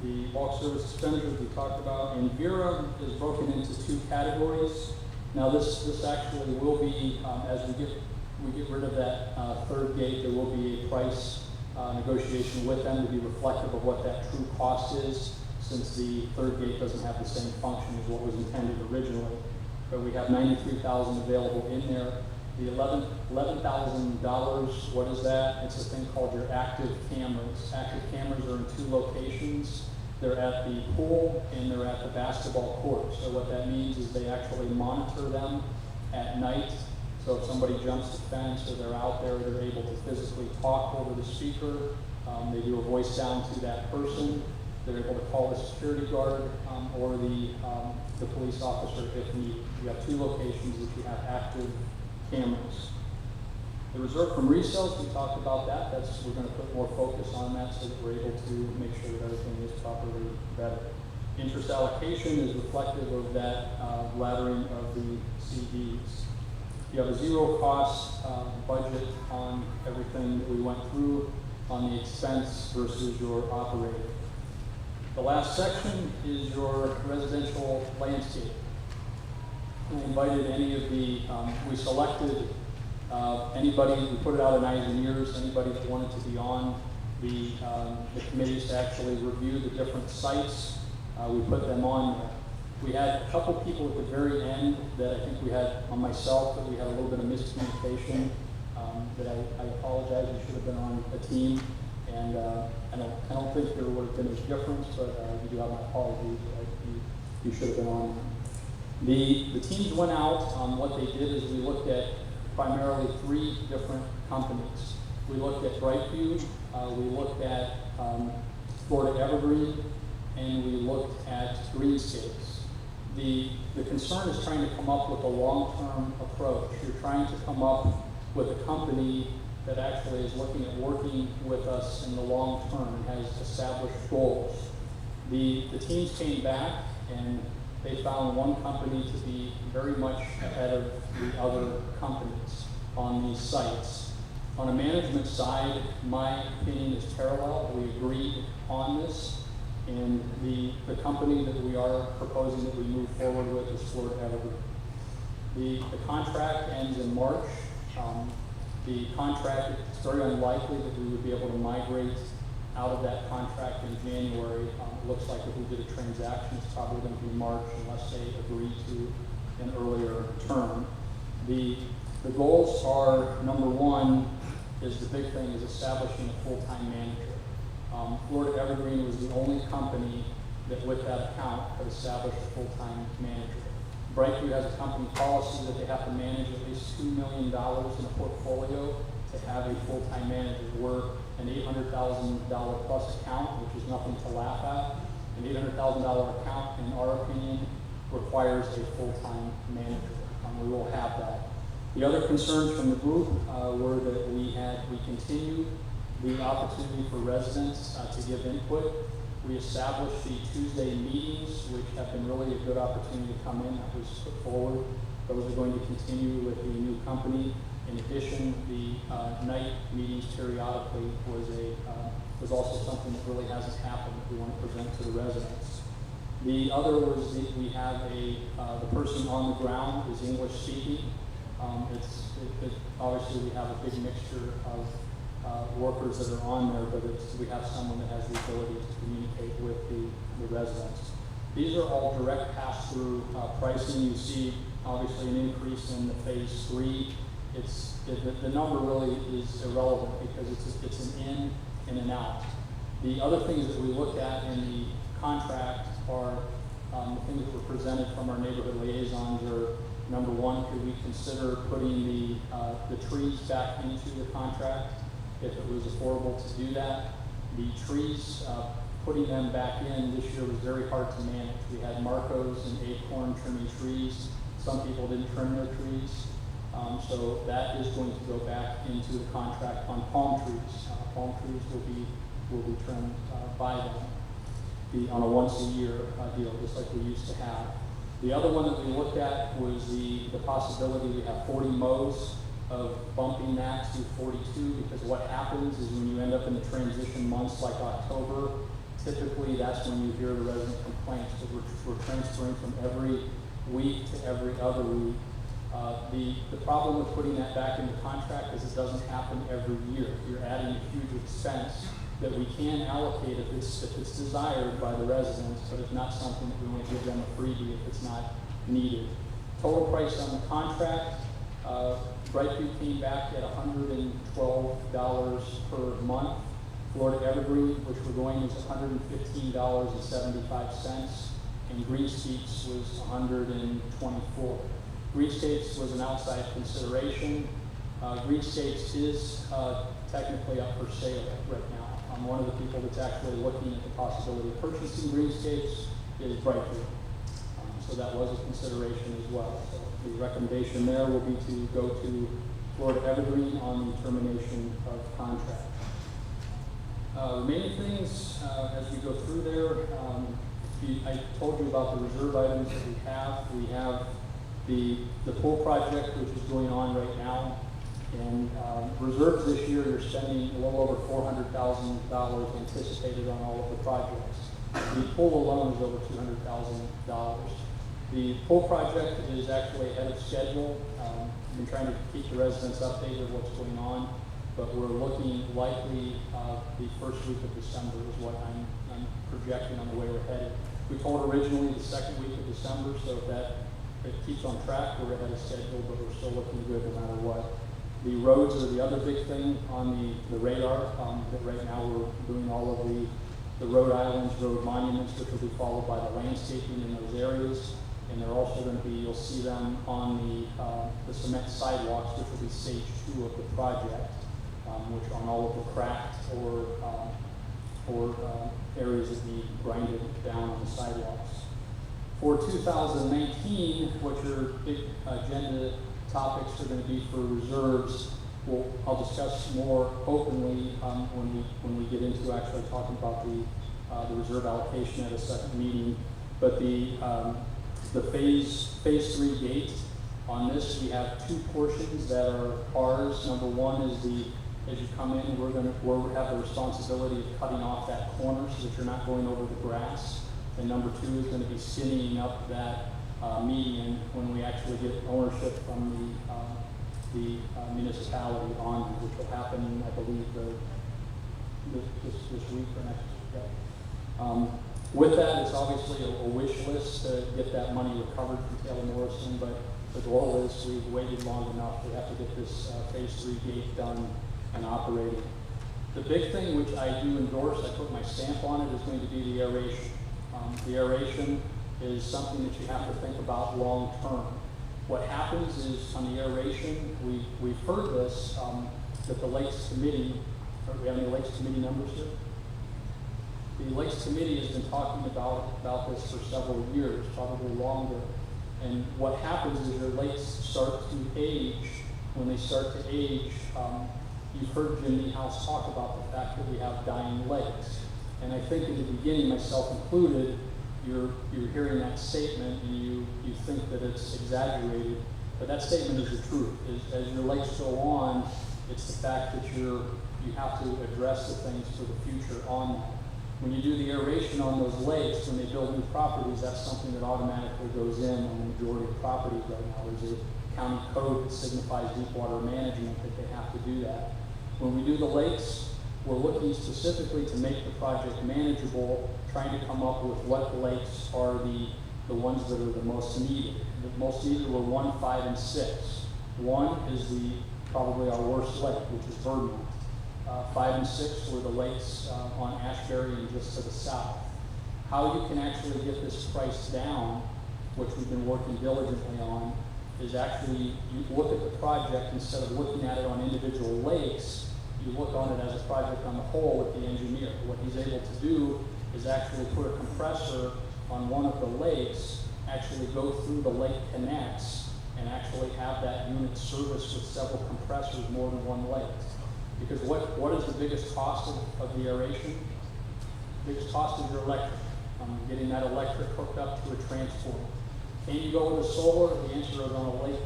The bulk service expenditures we talked about, and Vera is broken into two categories. Now this actually will be, as we get rid of that third gate, there will be a price negotiation with them to be reflective of what that true cost is, since the third gate doesn't have the same function as what was intended originally. But we have $93,000 available in there. The $11,000, what is that? It's a thing called your active cameras. Active cameras are in two locations. They're at the pool and they're at the basketball court. So what that means is they actually monitor them at night. So if somebody jumps the fence or they're out there, they're able to physically talk over the speaker. They do a voice down to that person. They're able to call the security guard or the police officer if needed. You have two locations that you have active cameras. The reserve from resales, we talked about that. We're going to put more focus on that so that we're able to make sure that everything is properly vetted. Interest allocation is reflective of that laddering of the CDs. You have a zero cost budget on everything that we went through on the expense versus your operating. The last section is your residential landscape. We invited any of the, we selected anybody, we put it out in eyes and ears, anybody that wanted to be on the committees to actually review the different sites. We put them on there. We had a couple people at the very end that I think we had, on myself, that we had a little bit of miscommunication that I apologize. We should have been on a team. And I don't think there would have been a difference, but you do have my apologies. You should have been on. The teams went out. What they did is we looked at primarily three different companies. We looked at Brightview, we looked at Florida Evergreen, and we looked at Greenscapes. The concern is trying to come up with a long-term approach. You're trying to come up with a company that actually is looking at working with us in the long term and has established goals. The teams came back and they found one company to be very much ahead of the other companies on these sites. On a management side, my opinion is parallel. We agreed on this, and the company that we are proposing that we move forward with is Florida Evergreen. The contract ends in March. The contract, it's very unlikely that we would be able to migrate out of that contract in January. It looks like if we did a transaction, it's probably going to be March unless they agree to an earlier term. The goals are, number one, is the big thing, is establishing a full-time manager. Florida Evergreen was the only company that with that account could establish a full-time manager. Brightview has a company policy that they have to manage at least $2 million in a portfolio to have a full-time manager. We're an $800,000 plus account, which is nothing to laugh at. An $800,000 account, in our opinion, requires a full-time manager. We will have that. The other concerns from the group were that we continued the opportunity for residents to give input. We established the Tuesday meetings, which have been really a good opportunity to come in. That was put forward. Those are going to continue with the new company. In addition, the night meetings periodically was also something that really hasn't happened that we want to present to the residents. The other was we have the person on the ground is English speaking. Obviously we have a big mixture of workers that are on there, but we have someone that has the ability to communicate with the residents. These are all direct pass-through pricing. You see obviously an increase in the phase 3. The number really is irrelevant because it's an in and an out. The other things that we look at in the contract are the things that were presented from our neighborhood liaisons are, number one, could we consider putting the trees back into the contract if it was affordable to do that? The trees, putting them back in this year was very hard to manage. We had Marcos and Acorn trimming trees. Some people didn't trim their trees. So that is going to go back into the contract on palm trees. Palm trees will be trimmed by them on a once-a-year deal, just like we used to have. The other one that we looked at was the possibility we have 40 mows of bumping that to 42, because what happens is when you end up in the transition months like October, typically that's when you hear the resident complaints, because we're transferring from every week to every other week. The problem with putting that back in the contract is it doesn't happen every year. You're adding a huge expense that we can allocate if it's desired by the residents, but it's not something that we want to give them a freebie if it's not needed. Total price on the contract, Brightview came back at $112 per month. Florida Evergreen, which we're going, is $115.75, and Greenskeeps was $124. Greenscapes was an outside consideration. Greenscapes is technically up for sale right now. One of the people that's actually looking at the possibility of purchasing Greenscapes is Brightview. So that was a consideration as well. So the recommendation there will be to go to Florida Evergreen on the termination of contract. Remaining things, as we go through there, I told you about the reserve items that we have. We have the pool project, which is going on right now. And reserves this year, you're spending a little over $400,000 anticipated on all of the projects. The pool alone is over $200,000. The pool project is actually ahead of schedule. We've been trying to keep the residents updated of what's going on, but we're looking likely the first week of December is what I'm projecting on the way we're headed. We told originally the second week of December, so if it keeps on track, we're ahead of schedule, but we're still looking good no matter what. The roads are the other big thing on the radar. That right now we're doing all of the road islands, road monuments, which will be followed by the landscaping in those areas. And they're also going to be, you'll see them on the cement sidewalks, which will be stage 2 of the project, which on all of the cracked or areas that need grinded down on the sidewalks. For 2019, what your big agenda topics are going to be for reserves, I'll discuss more openly when we get into actually talking about the reserve allocation at a second meeting. But the phase 3 gate on this, we have 2 portions that are ours. Number one is as you come in, we'll have the responsibility of cutting off that corner so that you're not going over the grass. And number 2 is going to be skinnying up that median when we actually get ownership from the municipality on it, which will happen, I believe, this week or next week. Yeah. With that, it's obviously a wish list to get that money recovered from Taylor Morrison, but the goal is we've waited long enough. We have to get this phase 3 gate done and operating. The big thing which I do endorse, I put my stamp on it, is going to be the aeration. The aeration is something that you have to think about long term. What happens is on the aeration, we've heard this, that the Lakes Committee, do we have any Lakes Committee members here? The Lakes Committee has been talking about this for several years, probably longer. And what happens is your lakes start to age. When they start to age, you've heard Jim Niehaus talk about the fact that we have dying lakes. And I think in the beginning, myself included, you're hearing that statement and you think that it's exaggerated, but that statement is the truth. As your lakes go on, it's the fact that you have to address the things for the future on that. When you do the aeration on those lakes, when they build new properties, that's something that automatically goes in on the majority of properties right now. There's a county code that signifies deep water management that they have to do that. When we do the lakes, we're looking specifically to make the project manageable trying to come up with what lakes are the ones that are the most needed. The most needed were 1, 5, and 6. 1 is probably our worst lake, which is Birdmount. 5 and 6 were the lakes on Ashbury and just to the south. How you can actually get this price down, which we've been working diligently on, is actually you look at the project instead of looking at it on individual lakes. You look on it as a project on the whole with the engineer. What he's able to do is actually put a compressor on one of the lakes, actually go through the lake connects, and actually have that unit service with several compressors more than one lake. Because what is the biggest cost of the aeration? The biggest cost is your electric. Getting that electric hooked up to a transformer. Can you go with a solar? The answer is on a lake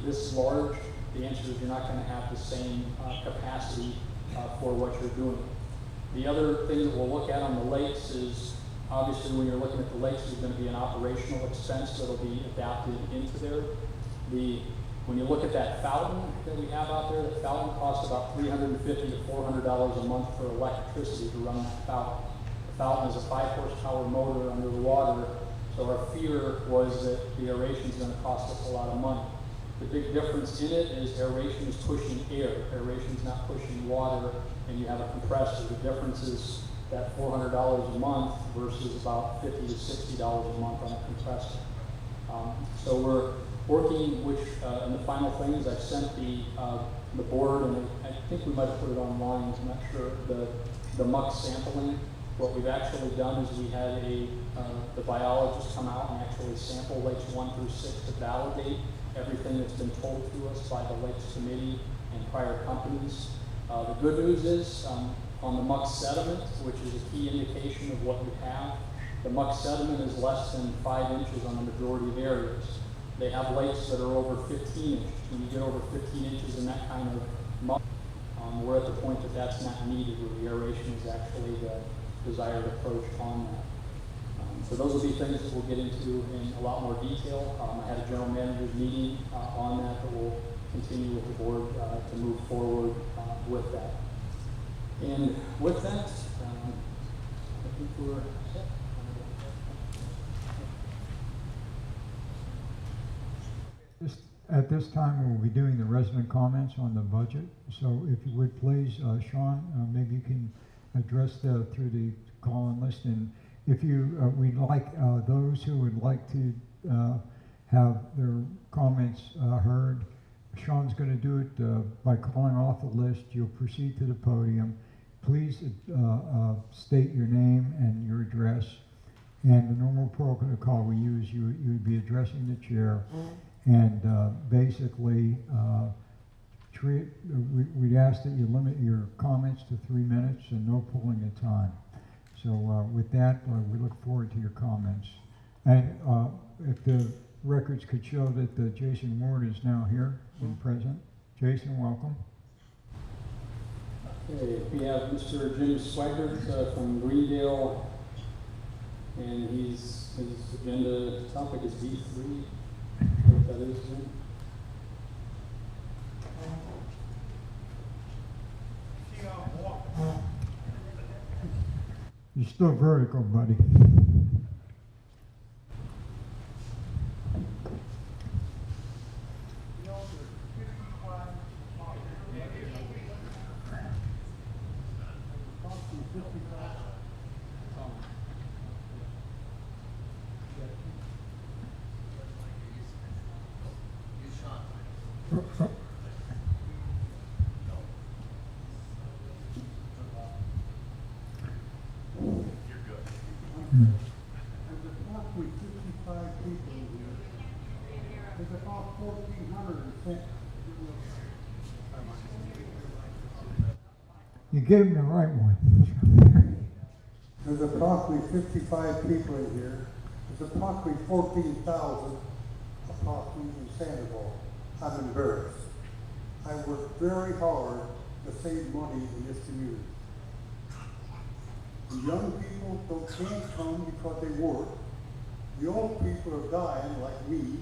this large, the answer is you're not going to have the same capacity for what you're doing. The other thing that we'll look at on the lakes is, obviously when you're looking at the lakes, there's going to be an operational expense that'll be adapted into there. When you look at that fountain that we have out there, the fountain costs about $350 to $400 a month for electricity to run that fountain. The fountain is a 5-horsepower motor under the water, so our fear was that the aeration is going to cost us a lot of money. The big difference in it is aeration is pushing air. Aeration is not pushing water, and you have a compressor. The difference is that $400 a month versus about $50 to $60 a month on a compressor. So we're working, and the final thing is I've sent the board, and I think we might have put it online, I'm not sure, the muck sampling. What we've actually done is we had the biologists come out and actually sample lakes 1 through 6 to validate everything that's been told to us by the Lakes Committee and prior companies. The good news is on the muck sediment, which is a key indication of what you have, the muck sediment is less than 5 inches on the majority of areas. They have lakes that are over 15 inches. When you get over 15 inches in that kind of muck, we're at the point that that's not needed, where the aeration is actually the desired approach on that. So those will be things that we'll get into in a lot more detail. I had a general manager's meeting on that we'll continue with the board to move forward with that. And with that, I think we're set. At this time, we'll be doing the resident comments on the budget. So if you would please, Sean, maybe you can address through the call-in list. And if we'd like those who would like to have their comments heard, Sean's going to do it by calling off the list. You'll proceed to the podium. Please state your name and your address. And the normal protocol we use, you would be addressing the chair. And basically, we'd ask that you limit your comments to 3 minutes and no pulling of time. So with that, we look forward to your comments. And if the records could show that Jason Ward is now here and present. Jason, welcome. Okay, we have Mr. Jim Swaggart from Greendale, and his agenda topic is D3. What that is, Jim? You're still vertical, buddy. There's approximately 55 people in here. There's about 1,400 You gave him the right one. There's approximately 55 people in here. There's approximately 14,000 approximately in Sandoval. I'm embarrassed. I work very hard to save money in this community. The young people can't come because they work. The old people are dying like me.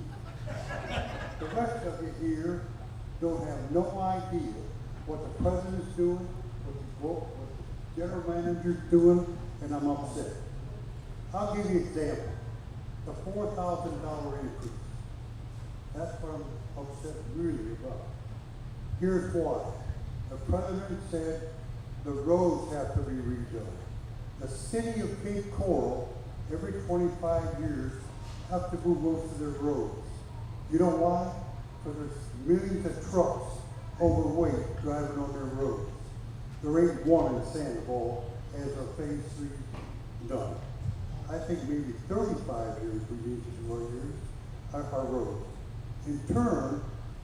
The rest of you here don't have no idea what the president's doing, what the general manager's doing, and I'm upset. I'll give you an example. The $4,000 increase. That's what I'm upset really about. Here's why. The president said the roads have to be redone. The city of Cape Coral, every 25 years, have to move most of their roads. You know why? Because there's millions of trucks overweight driving on their roads. There ain't one in Sandoval as a phase 3 done. I think maybe 35 years we need to do our roads. In turn,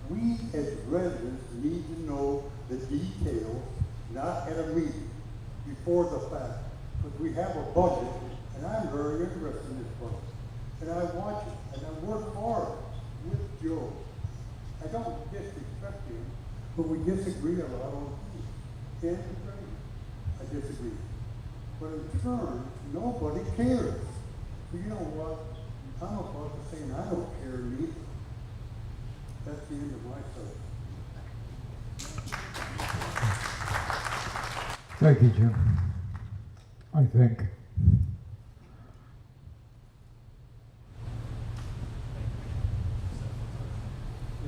we as residents need to know the details, not at a meeting, before the fact. Because we have a budget, and I'm very interested in this budget. And I watch it, and I work hard with Joe. I don't disrespect him, but we disagree a lot on things. I disagree. But in turn, nobody cares. So you know what? I'm about to say, and I don't care either. That's the end of my subject. Thank you, Jim. I think.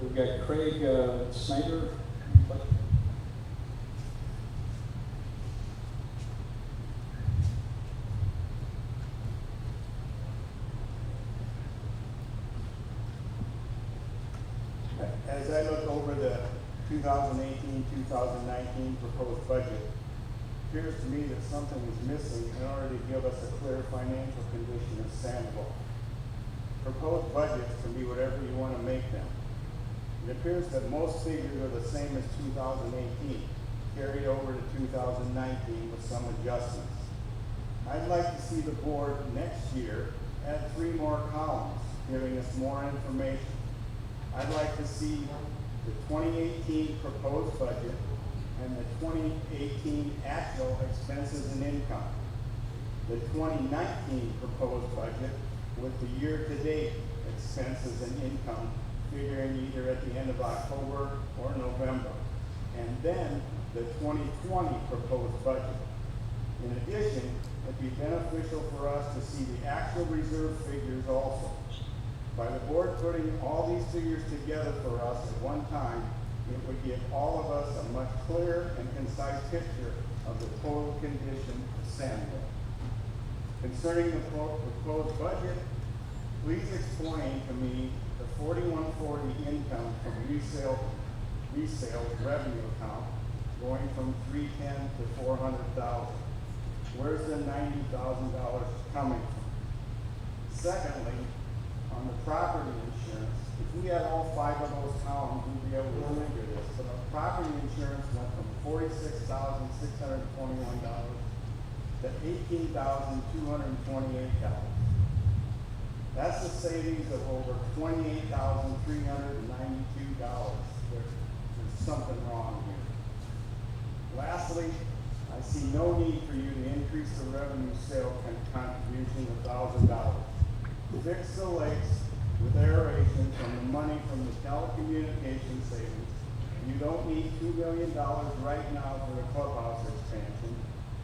We've got Craig Snyder. As I look over the 2018-2019 proposed budget, it appears to me that something is missing in order to give us a clear financial condition of Sandoval. Proposed budgets can be whatever you want to make them. It appears that most figures are the same as 2018, carried over to 2019 with some adjustments. I'd like to see the board next year add 3 more columns, giving us more information. I'd like to see the 2018 proposed budget and the 2018 actual expenses and income. The 2019 proposed budget with the year-to-date expenses and income figuring either at the end of October or November. And then the 2020 proposed budget. In addition, it'd be beneficial for us to see the actual reserve figures also. By the board putting all these figures together for us at one time, it would give all of us a much clearer and concise picture of the total condition of Sandoval. Concerning the proposed budget, please explain to me the 4140 income from resale revenue account going from 310 to 400,000. Where's the $90,000 coming from? Secondly, on the property insurance, if we had all 5 of those columns, we'd be able to figure this. But the property insurance went from $46,621 to $18,228. That's a savings of over $28,392. There's something wrong here. Lastly, I see no need for you to increase the revenue sale contribution $1,000. Fix the lakes with aeration from the money from the telecommunication savings. You don't need $2 million right now for the clubhouse expansion.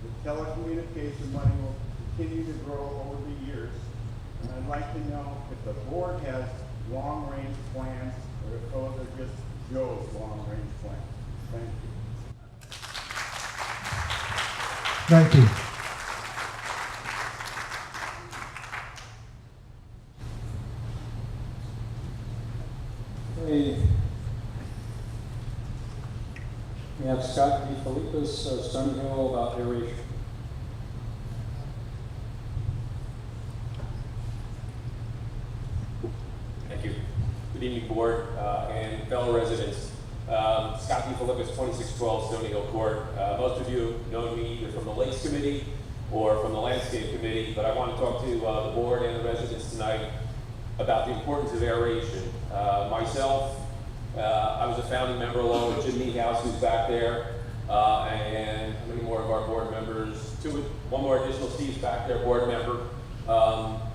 The telecommunication money will continue to grow over the years. And I'd like to know if the board has long-range plans or if those are just Joe's long-range plans. Thank you. Thank you. Okay. We have Scott DeFilippis of Stony Hill about aeration. Thank you. Good evening, board and fellow residents. Scott DeFilippis, 2612 Stony Hill Court. Most of you know me either from the Lakes Committee or from the Landscape Committee, but I want to talk to the board and the residents tonight about the importance of aeration. Myself, I was a founding member along with Jim Meekhouse, who's back there, and how many more of our board members? One more additional, Steve's back there, board member.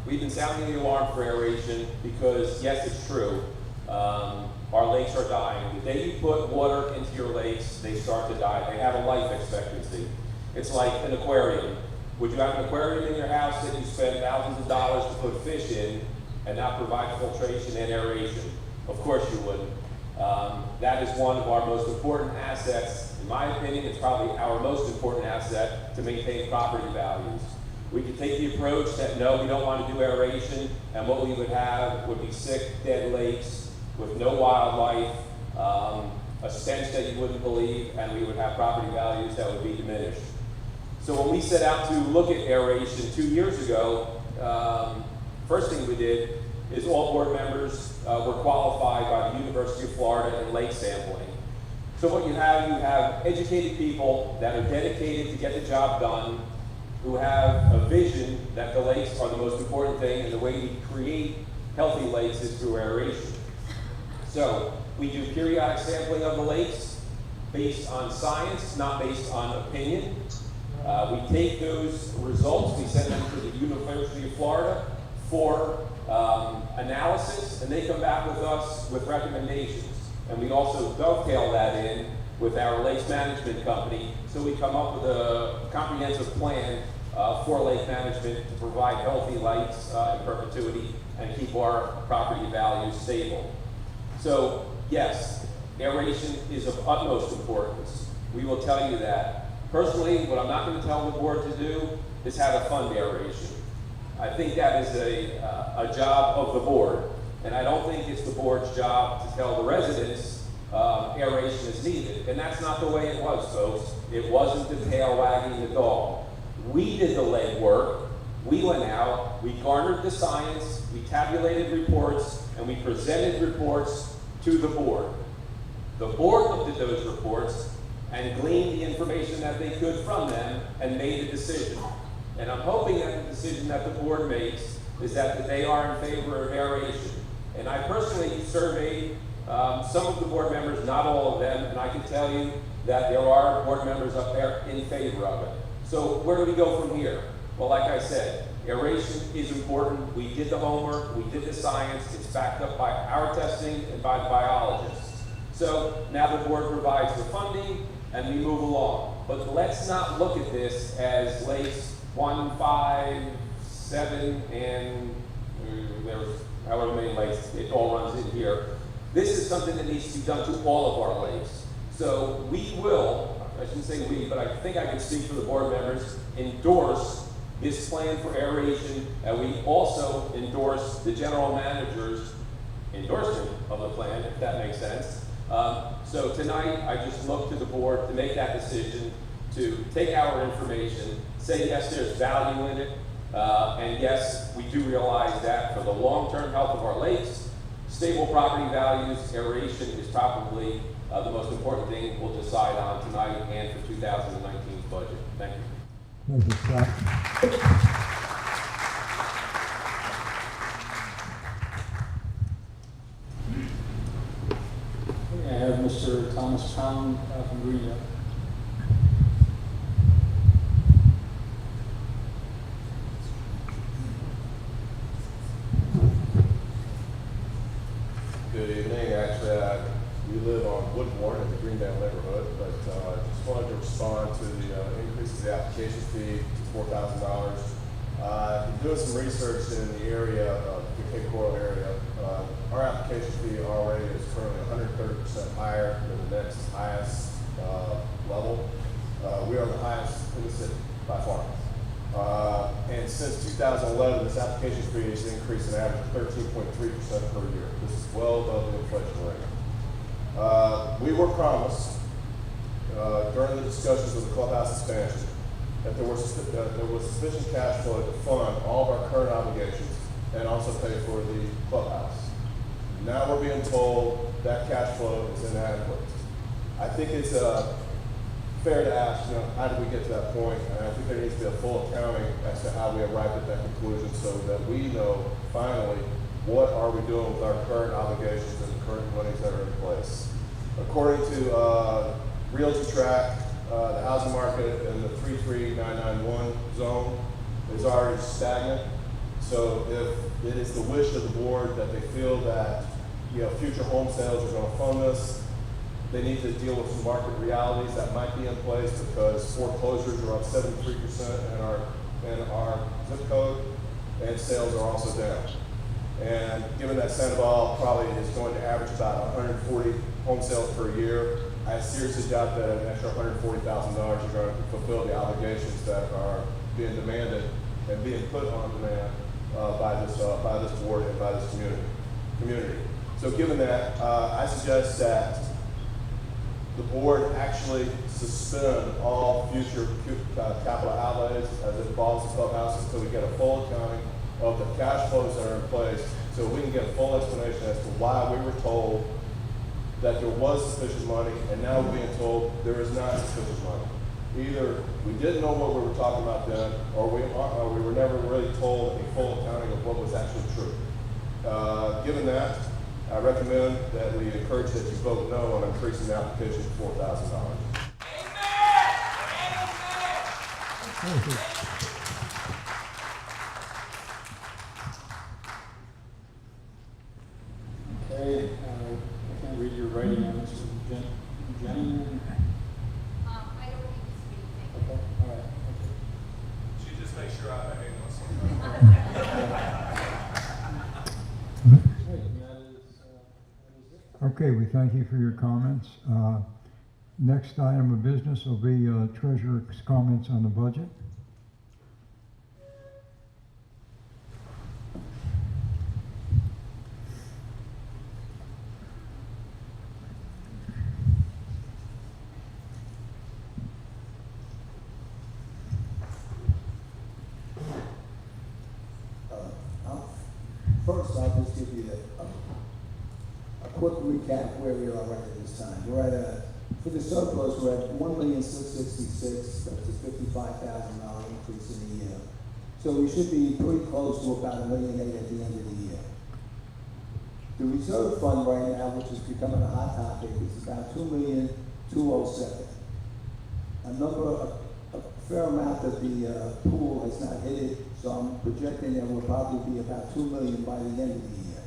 We've been sounding the alarm for aeration because, yes, it's true. Our lakes are dying. The day you put water into your lakes, they start to die. They have a life expectancy. It's like an aquarium. Would you have an aquarium in your house that you spend thousands of dollars to put fish in and not provide filtration and aeration? Of course you wouldn't. That is one of our most important assets. In my opinion, it's probably our most important asset to maintain property values. We could take the approach that no, we don't want to do aeration, and what we would have would be sick, dead lakes with no wildlife, a stench that you wouldn't believe, and we would have property values that would be diminished. So when we set out to look at aeration 2 years ago, first thing we did is all board members were qualified by the University of Florida in lake sampling. So what you have educated people that are dedicated to get the job done, who have a vision that the lakes are the most important thing, and the way we create healthy lakes is through aeration. So we do periodic sampling of the lakes based on science, not based on opinion. We take those results, we send them to the University of Florida for analysis, and they come back with us with recommendations. And we also dovetail that in with our lakes management company, so we come up with a comprehensive plan for lake management to provide healthy lakes in perpetuity and keep our property values stable. So yes, aeration is of utmost importance. We will tell you that. Personally, what I'm not going to tell the board to do is how to fund aeration. I think that is a job of the board, and I don't think it's the board's job to tell the residents aeration is needed. And that's not the way it was, folks. It wasn't the tail wagging the dog. We did the legwork. We went out, we garnered the science, we tabulated reports, and we presented reports to the board. The board looked at those reports and gleaned the information that they could from them and made a decision. And I'm hoping that the decision that the board makes is that they are in favor of aeration. And I personally surveyed some of the board members, not all of them, and I can tell you that there are board members up there in favor of it. So where do we go from here? Well, like I said, aeration is important. We did the homework, we did the science, it's backed up by our testing and by the biologists. So now the board provides the funding and we move along. But let's not look at this as lakes 1, 5, 7, and there's however many lakes, it all runs in here. This is something that needs to be done to all of our lakes. So we will, I shouldn't say we, but I think I can speak for the board members, endorse this plan for aeration, and we also endorse the general manager's endorsement of the plan, if that makes sense. So tonight, I just look to the board to make that decision, to take our information, say yes, there's value in it, and yes, we do realize that for the long-term health of our lakes, stable property values, aeration is probably the most important thing we'll decide on tonight and for 2019's budget. Thank you. Thank you, Scott. I have Mr. Thomas Pound from Greenville. Good evening. Actually, we live on Woodbourne in the Greendale neighborhood, but just wanted to respond to the increase of the application fee to $4,000. Doing some research in the area, the Cape Coral area, our application fee already is currently 130% higher than the next highest level. We are the highest in the city by far. And since 2011, this application fee has increased an average of 13.3% per year. This is well above the inflation rate. We were promised during the discussions with the clubhouse expansion that there was sufficient cash flow to fund all of our current obligations and also pay for the clubhouse. Now we're being told that cash flow is inadequate. I think it's fair to ask, how did we get to that point? And I think there needs to be a full accounting as to how we arrived at that conclusion so that we know finally what are we doing with our current obligations and the current monies that are in place. According to Realty Track, the housing market in the 33991 zone is already stagnant. So if it is the wish of the board that they feel that future home sales are going to fund this, they need to deal with some market realities that might be in place because foreclosures are up 73% and our in our zip code, and sales are also down. And given that Sandoval probably is going to average about 140 home sales per year, I seriously doubt that an extra $140,000 is going to fulfill the obligations that are being demanded and being put on demand by this board and by this community. So given that, I suggest that the board actually suspend all future capital outlays as it involves the clubhouse until we get a full accounting of the cash flows that are in place, so we can get a full explanation as to why we were told that there was sufficient money, and now we're being told there is not sufficient money. Either we didn't know what we were talking about then, or we were never really told a full accounting of what was actually true. Given that, I recommend that we encourage that you vote no on increasing the application to $4,000. Okay, I can't read your writing on this. Jenny? I don't need to speak, thank you. Okay, all right. Okay. She just makes sure I behave Great, and that is it. Okay, we thank you for your comments. Next item of business will be treasurer's comments on the budget. First, I'll just give you a quick recap where we are right at this time. We're at for the surplus, we're at $1,666,000. That's a $55,000 increase in the year. So we should be pretty close to about $1.8 million at the end of the year. The reserve fund right now, which is becoming a hot topic, is about $2,207,000. A fair amount of the pool has not hit it, so I'm projecting that we'll probably be about $2 million by the end of the year.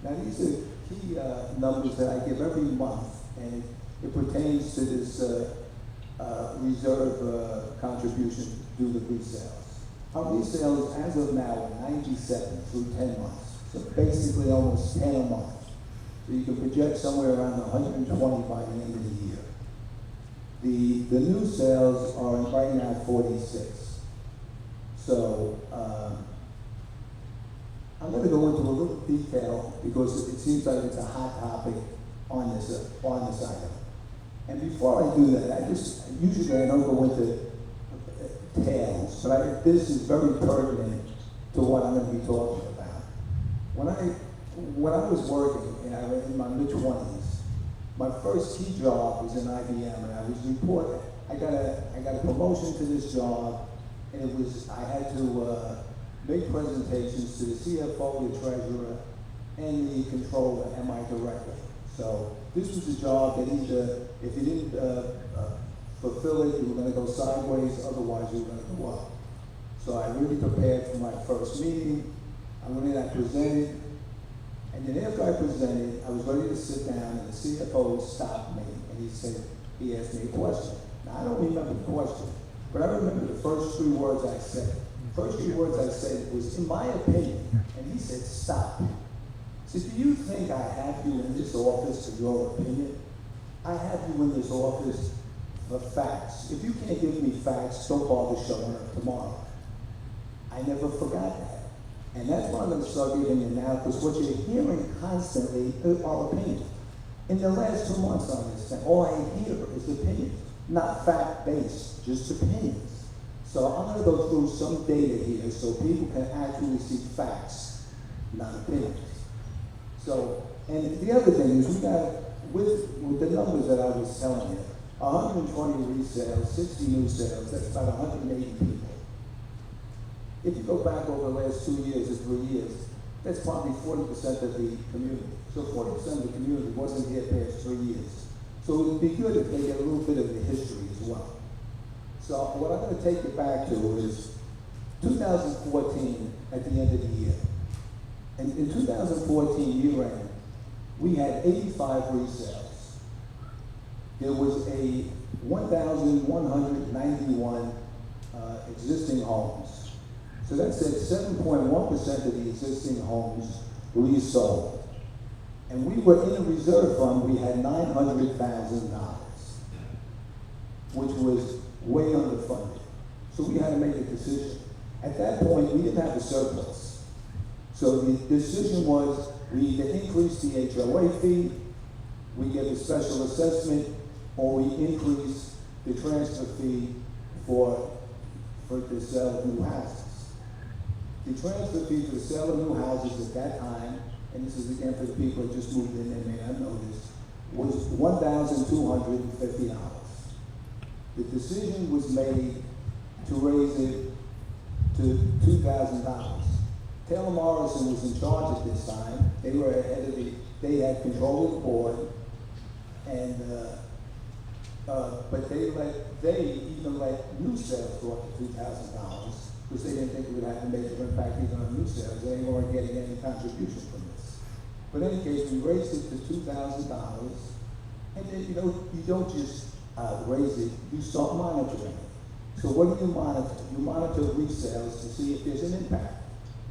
Now these are key numbers that I give every month, and it pertains to this reserve contribution due to resales. Our resales as of now are 97 through 10 months, so basically almost 10 a month. So you can project somewhere around 120 by the end of the year. The new sales are right now 46. So I'm going to go into a little detail because it seems like it's a hot topic on this item. And before I do that, usually I don't go into tales, but this is very pertinent to what I'm going to be talking about. When I was working and I was in my mid-20s, my first key job was in IBM, and I was reporting. I got a promotion to this job, and I had to make presentations to the CFO, the treasurer, and the controller, and my director. So this was a job that either, if you didn't fulfill it, you were going to go sideways, otherwise you were going to go up. So I really prepared for my first meeting. I went in, I presented, and then after I presented, I was ready to sit down, and the CFO stopped me, and he asked me a question. Now, I don't remember the question, but I remember the first 3 words I said. The first 3 words I said was, in my opinion, and he said, stop. He said, do you think I have you in this office for your opinion? I have you in this office for facts. If you can't give me facts, don't bother showing up tomorrow. I never forgot that. And that's what I'm going to start giving you now, because what you're hearing constantly are opinions. In the last 2 months on this thing, all I hear is opinions, not fact-based, just opinions. So I'm going to go through some data here so people can actually see facts, not opinions. So, and the other thing is we got, with the numbers that I was telling you, 120 resales, 60 new sales, that's about 180 people. If you go back over the last 2 years or 3 years, that's probably 40% of the community. So 40% of the community wasn't here past 3 years. So it would be good if they get a little bit of the history as well. So what I'm going to take you back to is 2014 at the end of the year. And in 2014 year end, we had 85 resales. There was a 1,191 existing homes. So that said 7.1% of the existing homes resold. And we were in a reserve fund, we had $900,000, which was way underfunded. So we had to make a decision. At that point, we didn't have a surplus. So the decision was we either increase the HOA fee, we get a special assessment, or we increase the transfer fee for the sale of new houses. The transfer fee for the sale of new houses at that time, and this is again for the people who just moved in and may not know this, was $1,250. The decision was made to raise it to $2,000. Taylor Morrison was in charge at this time. They were ahead of they had control of the board, and but they even let new sales go up to $2,000 because they didn't think it would have a major impact even on new sales. They weren't getting any contribution from this. But in any case, we raised it to $2,000, and then you don't just raise it, you start monitoring it. So what do you monitor? You monitor resales to see if there's an impact.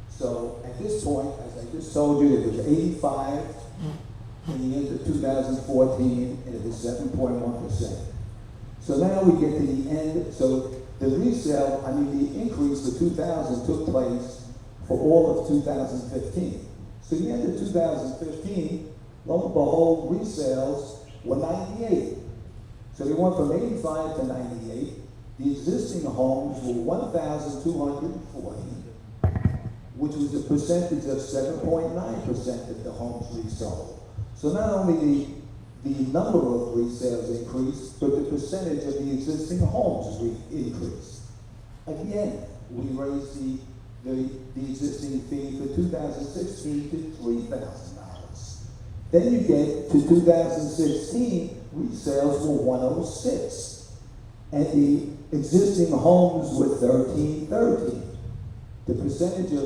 So at this point, as I just told you, it was 85 in the end of 2014, and it was 7.1%. So now we get to the end. So the resale, the increase for 2000 took place for all of 2015. So the end of 2015, lo and behold, resales were 98. So they went from 85 to 98. The existing homes were 1,240, which was a percentage of 7.9% of the homes resold. So not only the number of resales increased, but the percentage of the existing homes increased. Again, we raised the existing fee for 2016 to $3,000. Then you get to 2016, resales were 106, and the existing homes were 1330. The percentage of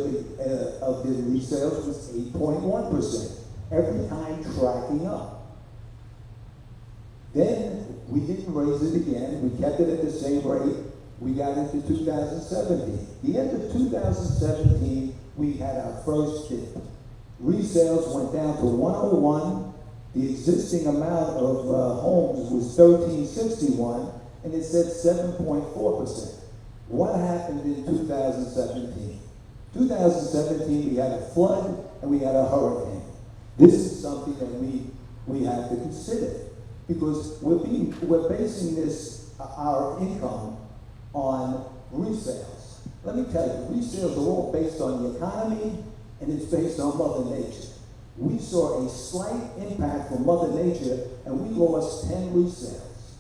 the resales was 8.1%, every time tracking up. Then we didn't raise it again, we kept it at the same rate. We got into 2017. The end of 2017, we had our first dip. Resales went down to 101. The existing amount of homes was 1361, and it said 7.4%. What happened in 2017? 2017, we had a flood and we had a hurricane. This is something that we have to consider because we're basing this our income on resales. Let me tell you, resales are all based on the economy and it's based on Mother Nature. We saw a slight impact from Mother Nature and we lost 10 resales.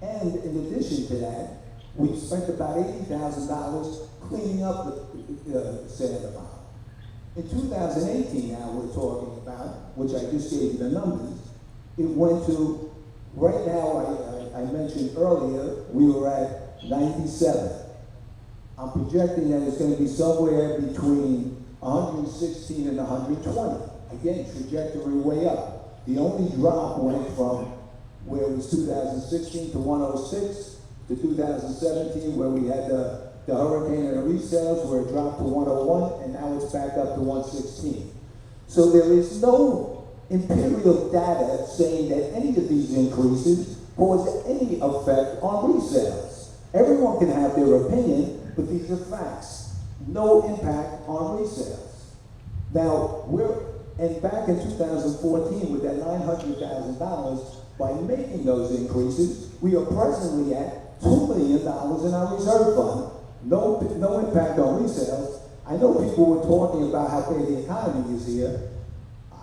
And in addition to that, we spent about $80,000 cleaning up the Sandoval. In 2018 now we're talking about, which I just gave you the numbers, it went to, right now I mentioned earlier, we were at 97. I'm projecting that it's going to be somewhere between 116 and 120. Again, trajectory way up. The only drop went from where it was 2016 to 106 to 2017 where we had the hurricane and the resales where it dropped to 101 and now it's back up to 116. So there is no empirical data saying that any of these increases cause any effect on resales. Everyone can have their opinion, but these are facts. No impact on resales. Now, back in 2014 with that $900,000, by making those increases, we are presently at $2 million in our reserve fund. No impact on resales. I know people were talking about how bad the economy is here.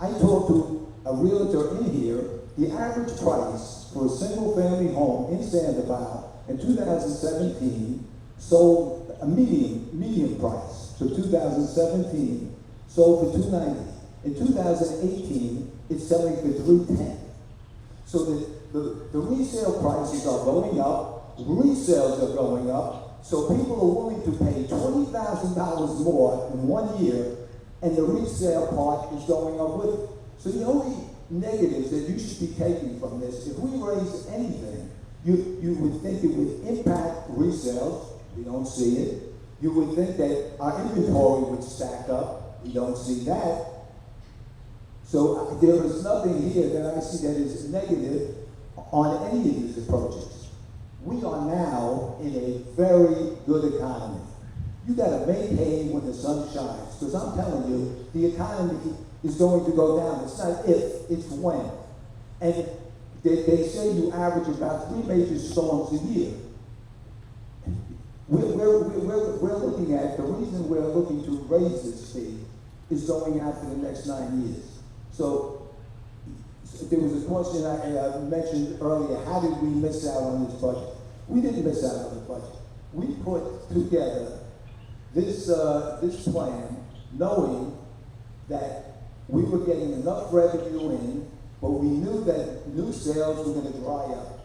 I talked to a realtor in here. The average price for a single-family home in Sandoval in 2017 sold a median price. So 2017 sold for $290. In 2018, it's selling for $310. So the resale prices are going up, resales are going up, so people are willing to pay $20,000 more in 1 year, and the resale part is going up with it. So the only negatives that you should be taking from this, if we raise anything, you would think it would impact resales, We don't see it. You would think that our inventory would stack up. We don't see that. So there is nothing here that I see that is negative on any of these approaches. We are now in a very good economy. You gotta maintain when the sun shines, because I'm telling you, the economy is going to go down. It's not if, it's when. And they say you average about 3 major storms a year. We're looking at, the reason we're looking to raise this fee is going out for the next 9 years. So there was a question I mentioned earlier, how did we miss out on this budget? We didn't miss out on the budget. We put together this plan knowing that we were getting enough revenue in, but we knew that new sales were going to dry up.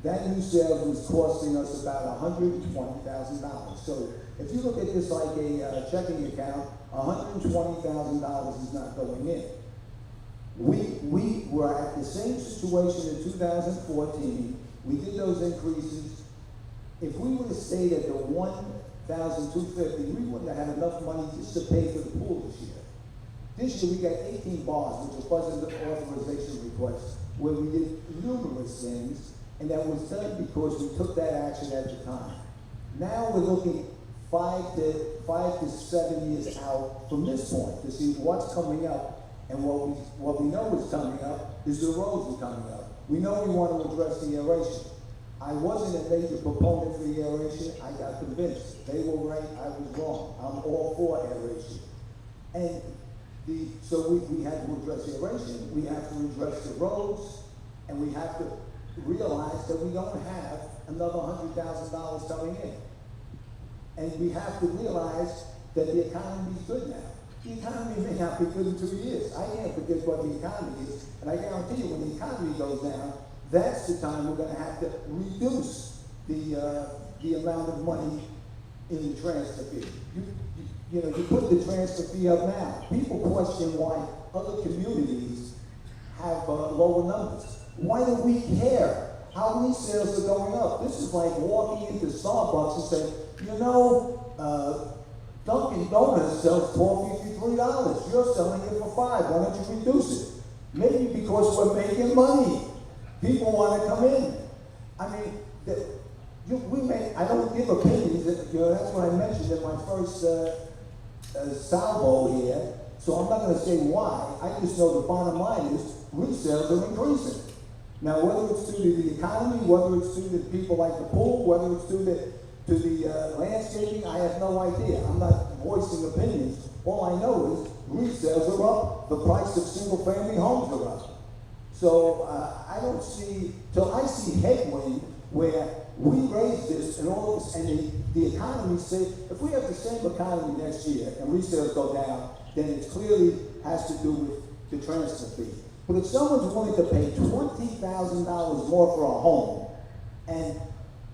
That new sales was costing us about $120,000. So if you look at this like a checking account, $120,000 is not going in. We were at the same situation in 2014. We did those increases. If we would have stayed at the $1,250, we wouldn't have had enough money just to pay for the pool this year. This year we got 18 bars, which was budget authorization request, where we did numerous things, and that was done because we took that action at the time. Now we're looking 5 to 7 years out from this point to see what's coming up. And what we know is coming up is the roads are coming up. We know we want to address the aeration. I wasn't a major proponent for the aeration. I got convinced. They were right, I was wrong. I'm all for aeration. And so we had to address the aeration. We have to address the roads, and we have to realize that we don't have another $100,000 coming in. And we have to realize that the economy is good now. The economy may not be good in 2 years. I can't predict what the economy is, and I guarantee you when the economy goes down, that's the time we're going to have to reduce the amount of money in the transfer fee. You put the transfer fee up now. People question why other communities have lower numbers. Why do we care how many sales are going up? This is like walking into Starbucks and saying, Dunkin' Donuts sells coffee for $3. You're selling it for $5. Why don't you reduce it? Maybe because we're making money. People want to come in. I mean, I don't give opinions. That's what I mentioned in my first salvo here. So I'm not going to say why. I just know the bottom line is resales are increasing. Now, whether it's due to the economy, whether it's due to people like the pool, whether it's due to the landscaping, I have no idea. I'm not voicing opinions. All I know is resales are up. The price of single-family homes are up. So I don't see, till I see headwind where we raise this and all of this, and the economy say, if we have the same economy next year and resales go down, then it clearly has to do with the transfer fee. But if someone's willing to pay $20,000 more for a home,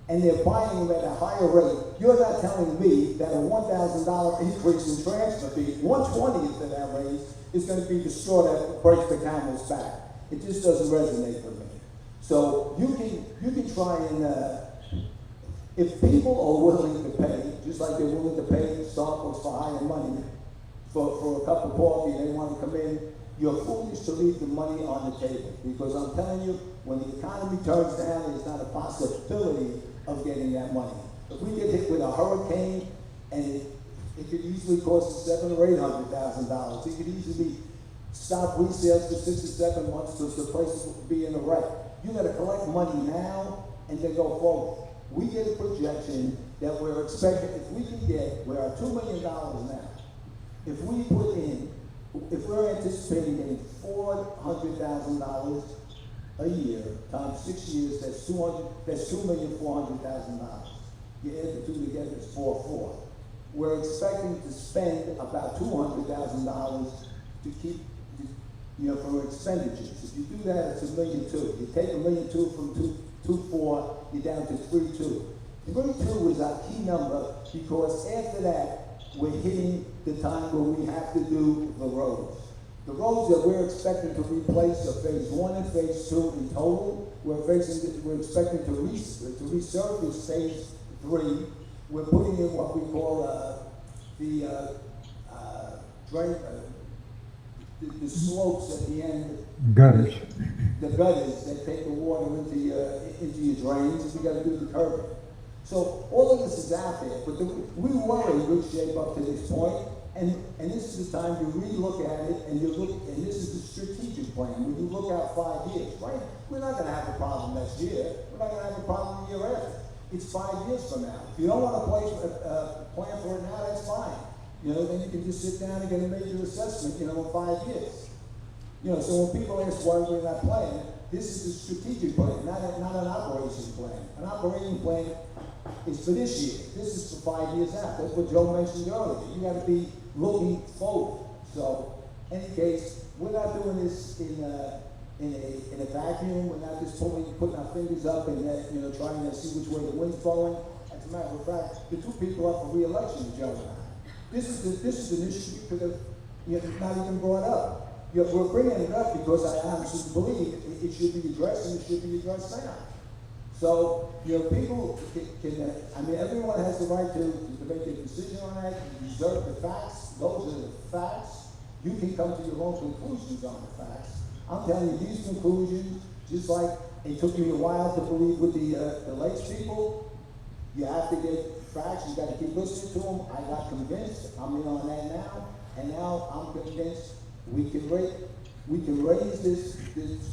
and they're buying them at a higher rate, you're not telling me that a $1,000 increase in transfer fee, 1/20th of that raise, is going to be the straw that breaks the camel's back. It just doesn't resonate with me. So you can try and, if people are willing to pay, just like they're willing to pay Starbucks for higher money for a cup of coffee, and they want to come in, you're foolish to leave the money on the table. Because I'm telling you, when the economy turns down, there's not a possibility of getting that money. If we get hit with a hurricane, and it could easily cost us $700,000 or $800,000, it could easily stop resales for 6 or 7 months because the prices will be in the right. You got to collect money now and then go forward. We get a projection that we're expecting, if we can get, we're at $2 million now. If we put in, if we're anticipating getting $400,000 a year times 6 years, that's $2,400,000. You add the two together, it's 4.4. We're expecting to spend about $200,000 to keep, for expenditures. If you do that, it's $1.2 million. You take $1.2 million from 2.4, you're down to 3.2. 3.2 is our key number because after that, we're hitting the time where we have to do the roads. The roads that we're expecting to replace are phase 1 and phase 2 in total. We're expecting to resurface phase 3, we're putting in what we call the drain, the slopes at the end. Gutters. The gutters that take the water into your drains. We got to do the curbing. So all of this is out there, but we were in good shape up to this point, and this is the time to re-look at it, and and this is the strategic plan. When you look out 5 years, right? We're not going to have a problem next year. We're not going to have a problem the year after. It's 5 years from now. If you don't want to plan for it now, that's fine. You know, then you can just sit down and get a major assessment, you know, in 5 years. You know, so when people ask why we're not planning, this is a strategic plan, not an operation plan. An operating plan is for this year. This is for 5 years out. That's what Joe mentioned earlier. You got to be looking forward. So, in any case, we're not doing this in a vacuum. We're not just putting our fingers up and you know, trying to see which way the wind's blowing. As a matter of fact, the two people up for re-election, Joe and I. This is an issue we could have not even brought up. You know, we're bringing it up because I honestly believe it should be addressed, and it should be addressed now. So, you know, people can I mean, everyone has the right to make a decision on that. You deserve the facts. Those are the facts. You can come to your own conclusions on the facts. I'm telling you, these conclusions, just like it took me a while to believe with the Lakes people, you have to get facts. You got to keep listening to them. I got convinced. I'm in on that now, and now I'm convinced we can raise this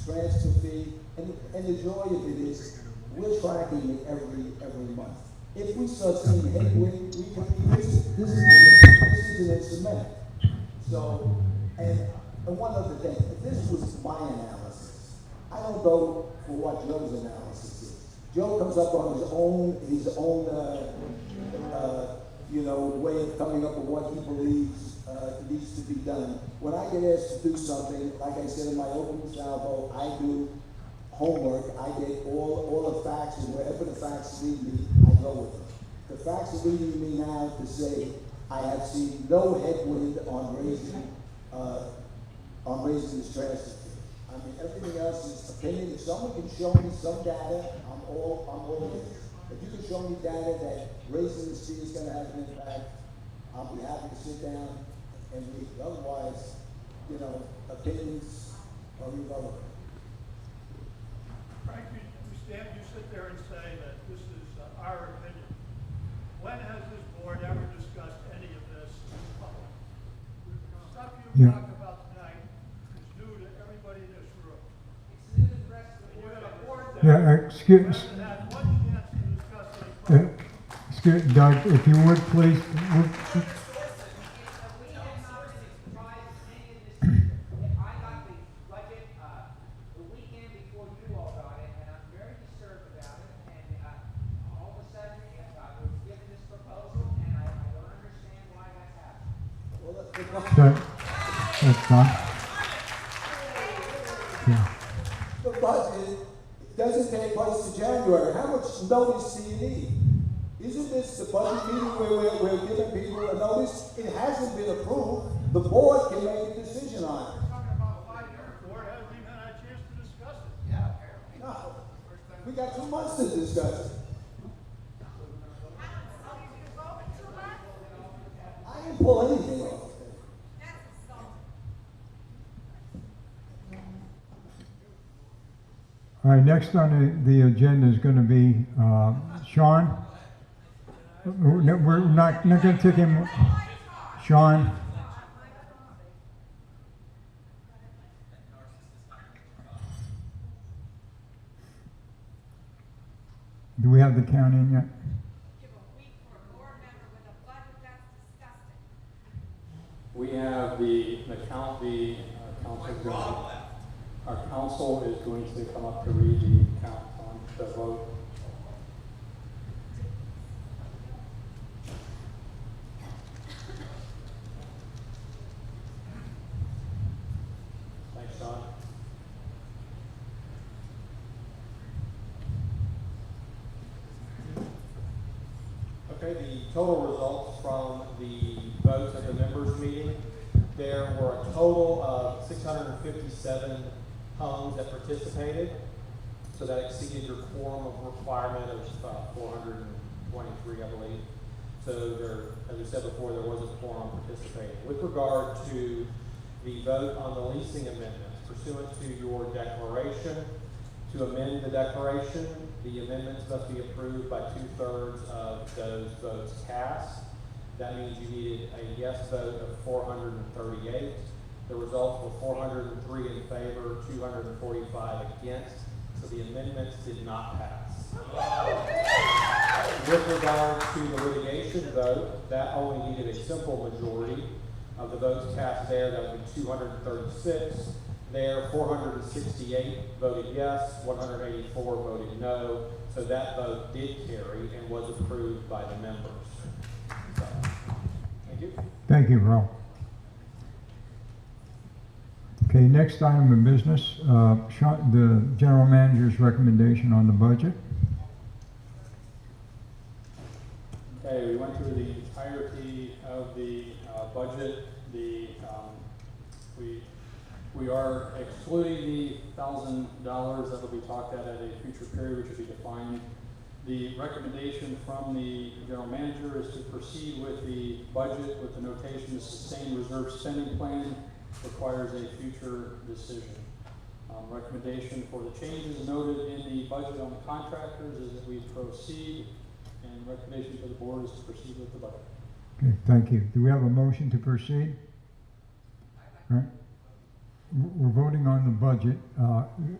transfer fee, and the joy of it is we're tracking it every month. If we start seeing headwind, we can this is an instrument. So, and one other thing, if this was my analysis, I don't go for what Joe's analysis is. Joe comes up on his own you know, way of coming up with what he believes needs to be done. When I get asked to do something, like I said in my opening salvo, I do homework. I get all the facts, and wherever the facts lead me, I go with them. The facts are leading me now to say I have seen no headwind on raising this transfer fee. I mean, everything else is opinion. If someone can show me some data, I'm all in. If you can show me data that raising this fee is going to have an impact, I'll be happy to sit down and read. Otherwise, you know, opinions are irrelevant. Frank, you sit there and say that this is our opinion. When has this board ever discussed any of this in public? The stuff you talked about tonight is new to everybody in this room. It's new to the rest of the You board. got a board there. Yeah, excuse, Hasn't had one chance to discuss it in public. excuse, Doug, if you would please, I got the budget the weekend before you all got it, and I'm very disturbed about it. And all of a sudden, I was given this proposal, and I don't understand why that's happening. Well, that's done. Yeah. the budget doesn't take place in January. How much notice do you need? Isn't this the budget meeting where we're giving people a notice? It hasn't been approved. The board can make a decision on it. We're talking about 5 years. The board hasn't even had a chance to discuss it. Yeah, apparently. No, we got 2 months to discuss it. I didn't pull anything off. All right, next on the agenda is going to be Sean. We're not going to take him. Sean. Do we have the count in yet? Give a week for a board member with a budget that's disgusting. We have our council is going to come up to read the count on the vote. Thanks, Sean. Okay, the total results from the votes at the members meeting, there were a total of 657 homes that participated. So that exceeded your quorum of requirement of 423, I believe. So there, as we said before, there was a quorum participating. With regard to the vote on the leasing amendments, pursuant to your declaration, to amend the declaration, the amendments must be approved by 2/3 of those votes cast. That means you needed a yes vote of 438. The results were 403 in favor, 245 against, so the amendments did not pass. With regard to the litigation vote, that only needed a simple majority of the votes cast there. That would be 236. There, 468 voted yes, 184 voted no, so that vote did carry and was approved by the members. So, thank you. Thank you, Earl. Okay, next item of business, the general manager's recommendation on the budget. Okay, we went through the entirety of the budget. We are excluding the $1,000 that will be talked at a future period, which will be defined. The recommendation from the general manager is to proceed with the budget with the notation to sustain reserve spending plan requires a future decision. Recommendation for the changes noted in the budget on the contractors is that we proceed, and recommendation for the board is to proceed with the budget. Okay, thank you. Do we have a motion to proceed? All right. We're voting on the budget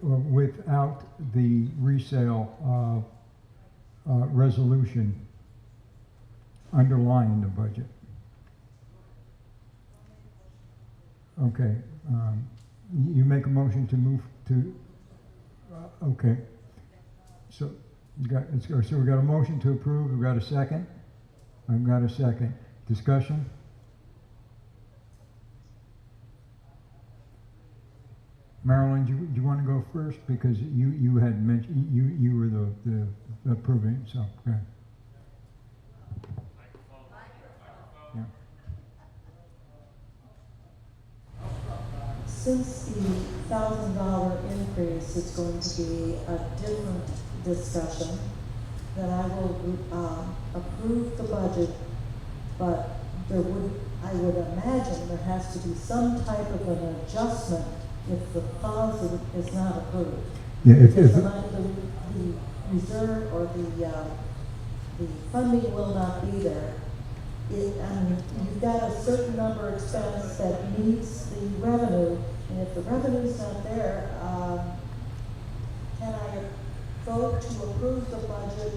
without the resale resolution underlying the budget. Okay. You make a motion to move to, okay. So we got a motion to approve. We got a second? I've got a second. Discussion? Marilyn, do you want to go first? Because you had mentioned, you were the approving, so, go ahead. Yeah. Since the $1,000 increase is going to be a different discussion, then I will approve the budget, but I would imagine there has to be some type of an adjustment if the thousand is not approved. Yeah, Because the reserve or the funding will not be there. You've got a certain number of expense that meets the revenue, and if the revenue's not there, can I vote to approve the budget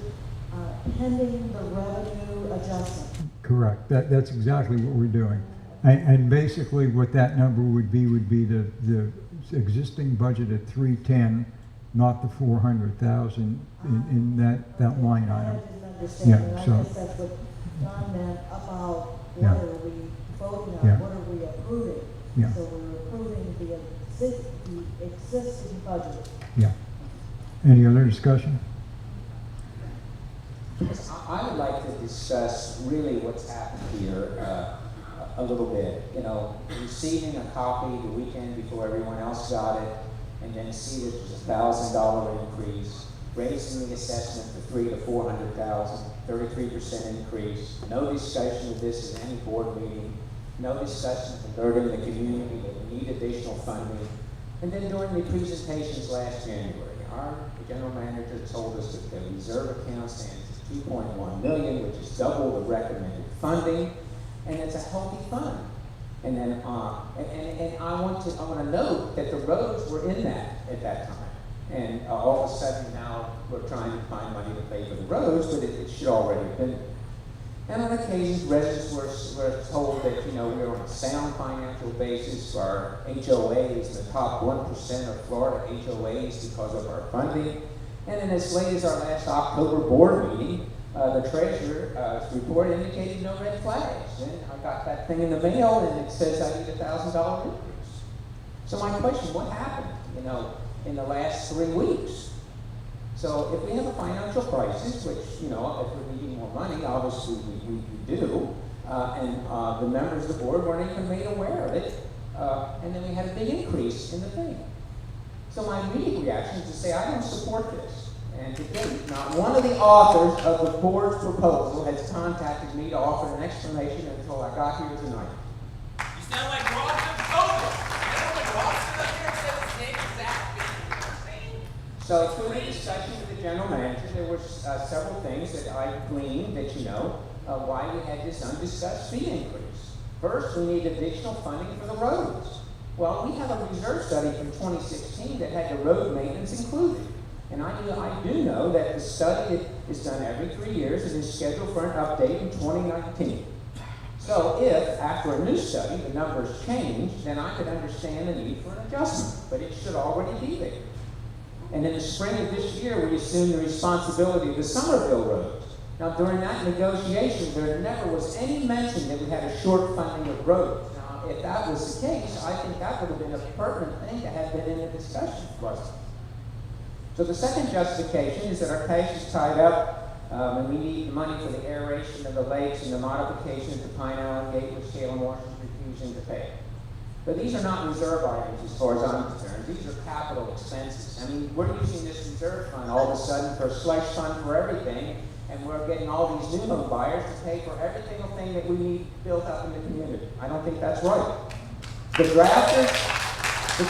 pending the revenue adjustment? Correct. That's exactly what we're doing. And basically what that number would be the existing budget at 310, not the 400,000 in that line I item. didn't understand, Yeah, and I so- guess that's what Don meant about what Yeah. are we voting on, Yeah. what are we approving? Yeah. So we're approving the existing budget. Yeah. Any other discussion? I would like to discuss really what's happened here a little bit. You know, receiving a copy the weekend before everyone else got it, and then see that there's a $1,000 increase, raising the assessment to $300,000 to $400,000, 33% increase. No discussion of this in any board meeting. No discussion of alerting the community that we need additional funding. And then during the presentations last January, our general manager told us that the reserve account stands at $2.1 million, which is double the recommended funding, and it's a healthy fund. And then, and I want to note that the roads were in that at that time. And all of a sudden now we're trying to find money to pay for the roads, but it should already have been there. And on occasions, residents were told that, you know, we were on a sound financial basis. Our HOAs, the top 1% of Florida HOAs because of our funding. And then as late as our last October board meeting, the treasurer's report indicated no red flags. And I got that thing in the mail and it says I need a $1,000 increase. So my question, what happened, you know, in the last 3 weeks? So if we have a financial crisis, which, you know, if we're needing more money, obviously we do, and the members of the board weren't even made aware of it, and then we had a big increase in the thing. So my immediate reaction is to say, I don't support this. and to date, not one of the authors of the board's proposal has contacted me to offer an explanation until I got here tonight. You sound like Roger Bogle. You sound like Roger up here and said the same exact thing. You know what I'm saying? So through the discussion with the general manager, there were several things that I gleaned that why we had this undiscussed fee increase. First, we need additional funding for the roads. Well, we have a reserve study from 2016 that had the road maintenance included. And I do know that the study is done every 3 years and is scheduled for an update in 2019. So if, after a new study, the numbers change, then I could understand the need for an adjustment, but it should already be there. And in the spring of this year, we assumed the responsibility of the Somerville roads. Now, during that negotiation, there never was any mention that we had a short funding of roads. Now, if that was the case, I think that would have been a pertinent thing to have been in the discussion, wasn't it? So the second justification is that our cash is tied up, and we need the money for the aeration of the lakes and the modifications to Pine Island Gate, which Salem Marsh is refusing to pay. But these are not reserve items as far as I'm concerned. These are capital expenses. I mean, we're using this reserve fund all of a sudden for a slush fund for everything, and we're getting all these new home buyers to pay for every single thing that we need built up in the community. I don't think that's right. The drafters of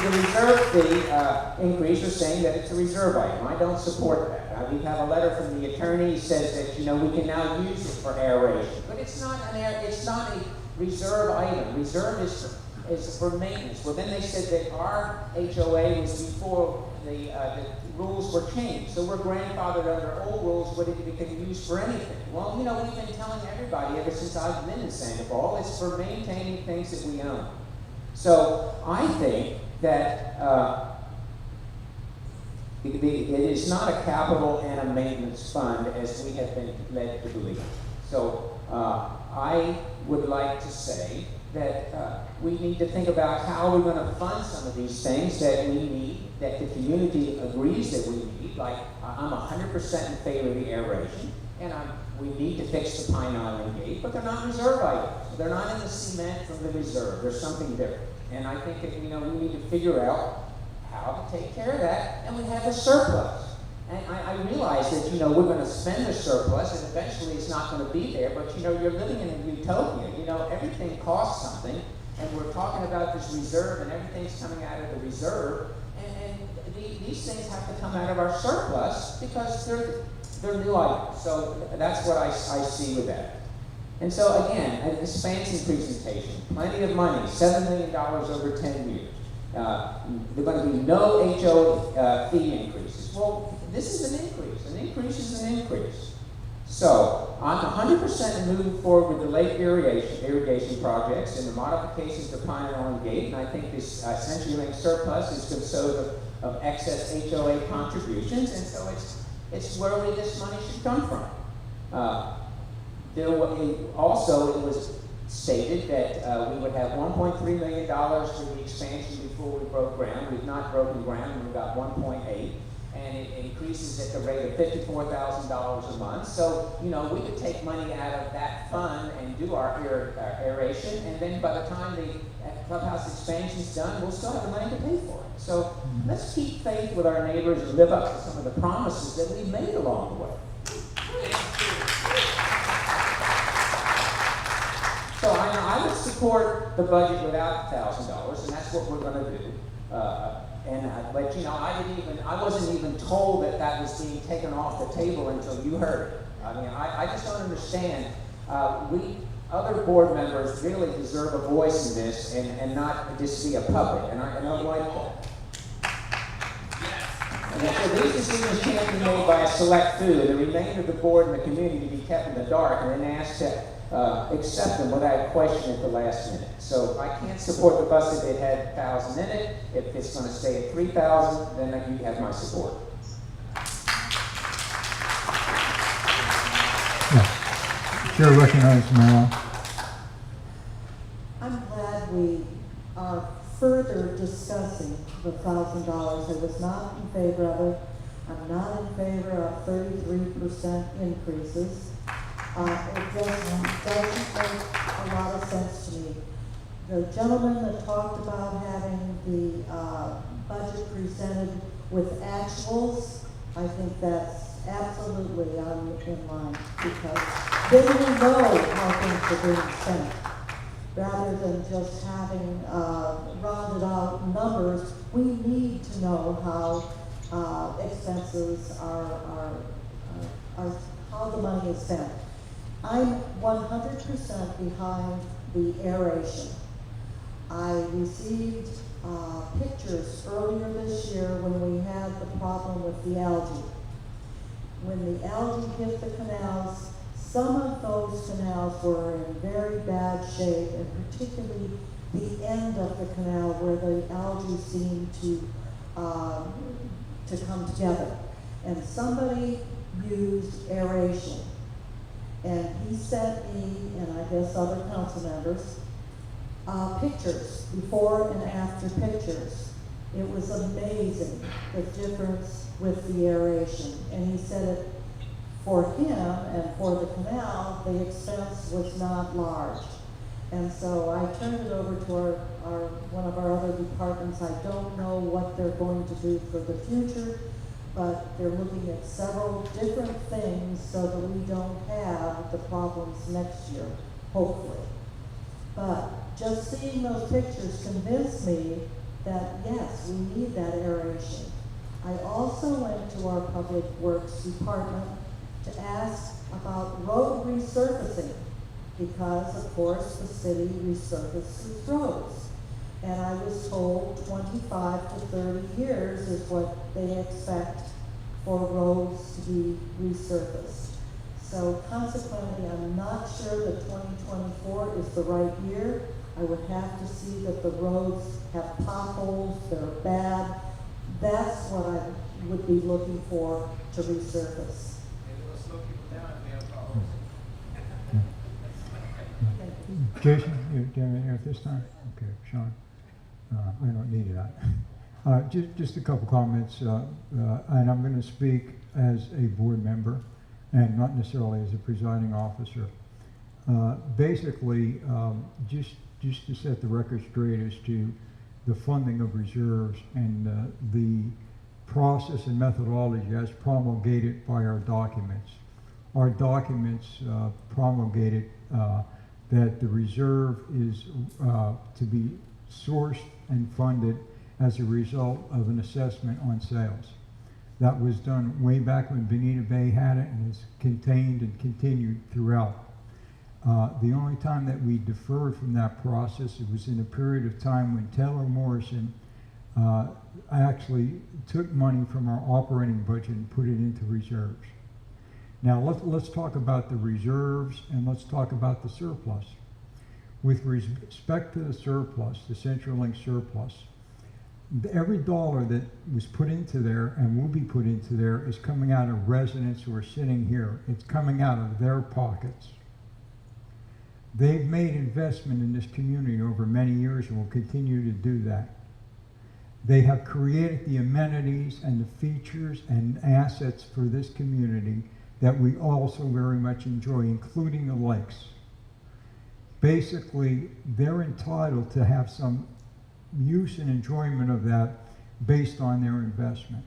the reserve fee increase are saying that it's a reserve item. I don't support that. We have a letter from the attorney that says that we can now use it for aeration, but it's not a reserve item. Reserve is for maintenance. Well, then they said that our HOA was before the rules were changed. So we're grandfathered under old rules, but it can be used for anything. Well, we've been telling everybody ever since I've been in Sandoval, it's for maintaining things that we own. So I think that it is not a capital and a maintenance fund as we have been led to believe. So I would like to say that we need to think about how we're going to fund some of these things that we need, that the community agrees that we need. Like, I'm 100% in favor of the aeration, and we need to fix the Pine Island Gate, but they're not reserve items. They're not in the cement from the reserve. There's something different. And I think that, we need to figure out how to take care of that, and we have a surplus. And I realize that, we're going to spend the surplus, and eventually it's not going to be there, but, you're living in a utopia. Everything costs something, and we're talking about this reserve, and everything's coming out of the reserve, and these things have to come out of our surplus because they're new items. So that's what I see with that. And so again, an expansion presentation, plenty of money, $7 million over 10 years. There are going to be no HO fee increases. Well, this is an increase. An increase is an increase. So I'm 100% moving forward with the lake irrigation projects and the modifications to Pine Island Gate, and I think this CenturyLink surplus is composed of excess HOA contributions, and so it's where this money should come from. Also, it was stated that we would have $1.3 million for the expansion before we broke ground. We've not broken ground, we've got 1.8, and it increases at the rate of $54,000 a month. So, we could take money out of that fund and do our aeration, and then by the time the clubhouse expansion is done, we'll still have the money to pay for it. So let's keep faith with our neighbors and live up to some of the promises that we made along the way. So I would support the budget without $1,000, and that's what we're going to do. But I wasn't even told that was being taken off the table until you heard it. I just don't understand. Other board members really deserve a voice in this, and not just be a puppet. And I don't like that. And so these decisions can't be made by a select few. The remainder of the board and the community to be kept in the dark, and then asked to accept them without question at the last minute. So I can't support the bus if it had 1,000 in it. If it's going to stay at 3,000, then you have my support. Chair recognizes now. I'm glad we are further discussing the $1,000. I was not in favor of it. I'm not in favor of 33% increases. It doesn't make a lot of sense to me. The gentleman that talked about having the budget presented with actuals, I think that's absolutely in line, because then we know how things are being spent. Rather than just having rounded out numbers, we need to know how expenses are how the money is spent. I'm 100% behind the aeration. I received pictures earlier this year when we had the problem with the algae. When the algae hit the canals, some of those canals were in very bad shape, and particularly the end of the canal where the algae seemed to come together. And somebody used aeration. And he sent me, and I guess other council members, pictures, before and after pictures. It was amazing, the difference with the aeration. And he said it, for him and for the canal, the expense was not large. And so I turned it over to one of our other departments. I don't know what they're going to do for the future, but they're looking at several different things so that we don't have the problems next year, hopefully. But just seeing those pictures convinced me that yes, we need that aeration. I also went to our Public Works Department to ask about road resurfacing, because of course the city resurfaces roads. And I was told 25 to 30 years is what they expect for roads to be resurfaced. So consequently, I'm not sure that 2024 is the right year. I would have to see that the roads have potholes, they're bad. That's what I would be looking for to resurface. Jason, you have anything at this time? Okay, Sean, I don't need that. Just a couple comments, and I'm going to speak as a board member and not necessarily as a presiding officer. Basically, just to set the record straight as to the funding of reserves and the process and methodology as promulgated by our documents. Our documents promulgated that the reserve is to be sourced and funded as a result of an assessment on sales. That was done way back when Bonita Bay had it, and is contained and continued throughout. The only time that we deferred from that process, it was in a period of time when Taylor Morrison actually took money from our operating budget and put it into reserves. Now let's talk about the reserves, and let's talk about the surplus. With respect to the surplus, the CenturyLink surplus, every dollar that was put into there and will be put into there is coming out of residents who are sitting here. It's coming out of their pockets. They've made investment in this community over many years and will continue to do that. They have created the amenities and the features and assets for this community that we also very much enjoy, including the lakes. Basically, they're entitled to have some use and enjoyment of that based on their investment.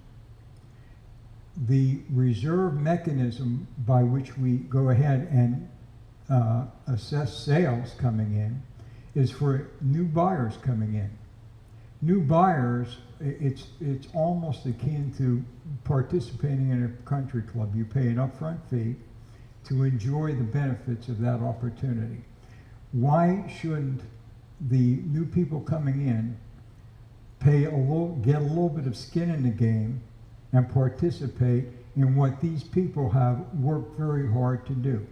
The reserve mechanism by which we go ahead and assess sales coming in is for new buyers coming in. New buyers, it's almost akin to participating in a country club. You pay an upfront fee to enjoy the benefits of that opportunity. Why shouldn't the new people coming in get a little bit of skin in the game and participate in what these people have worked very hard to do?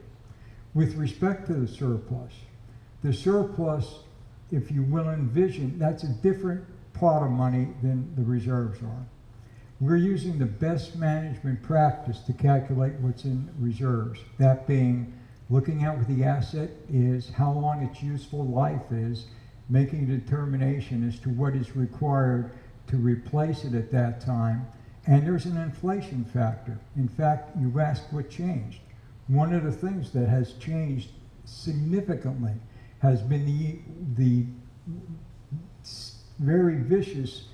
With respect to the surplus, if you will envision, that's a different pot of money than the reserves are. We're using the best management practice to calculate what's in reserves. That being looking at what the asset is, how long its useful life is, making a determination as to what is required to replace it at that time. And there's an inflation factor. In fact, you asked what changed. One of the things that has changed significantly has been the very vicious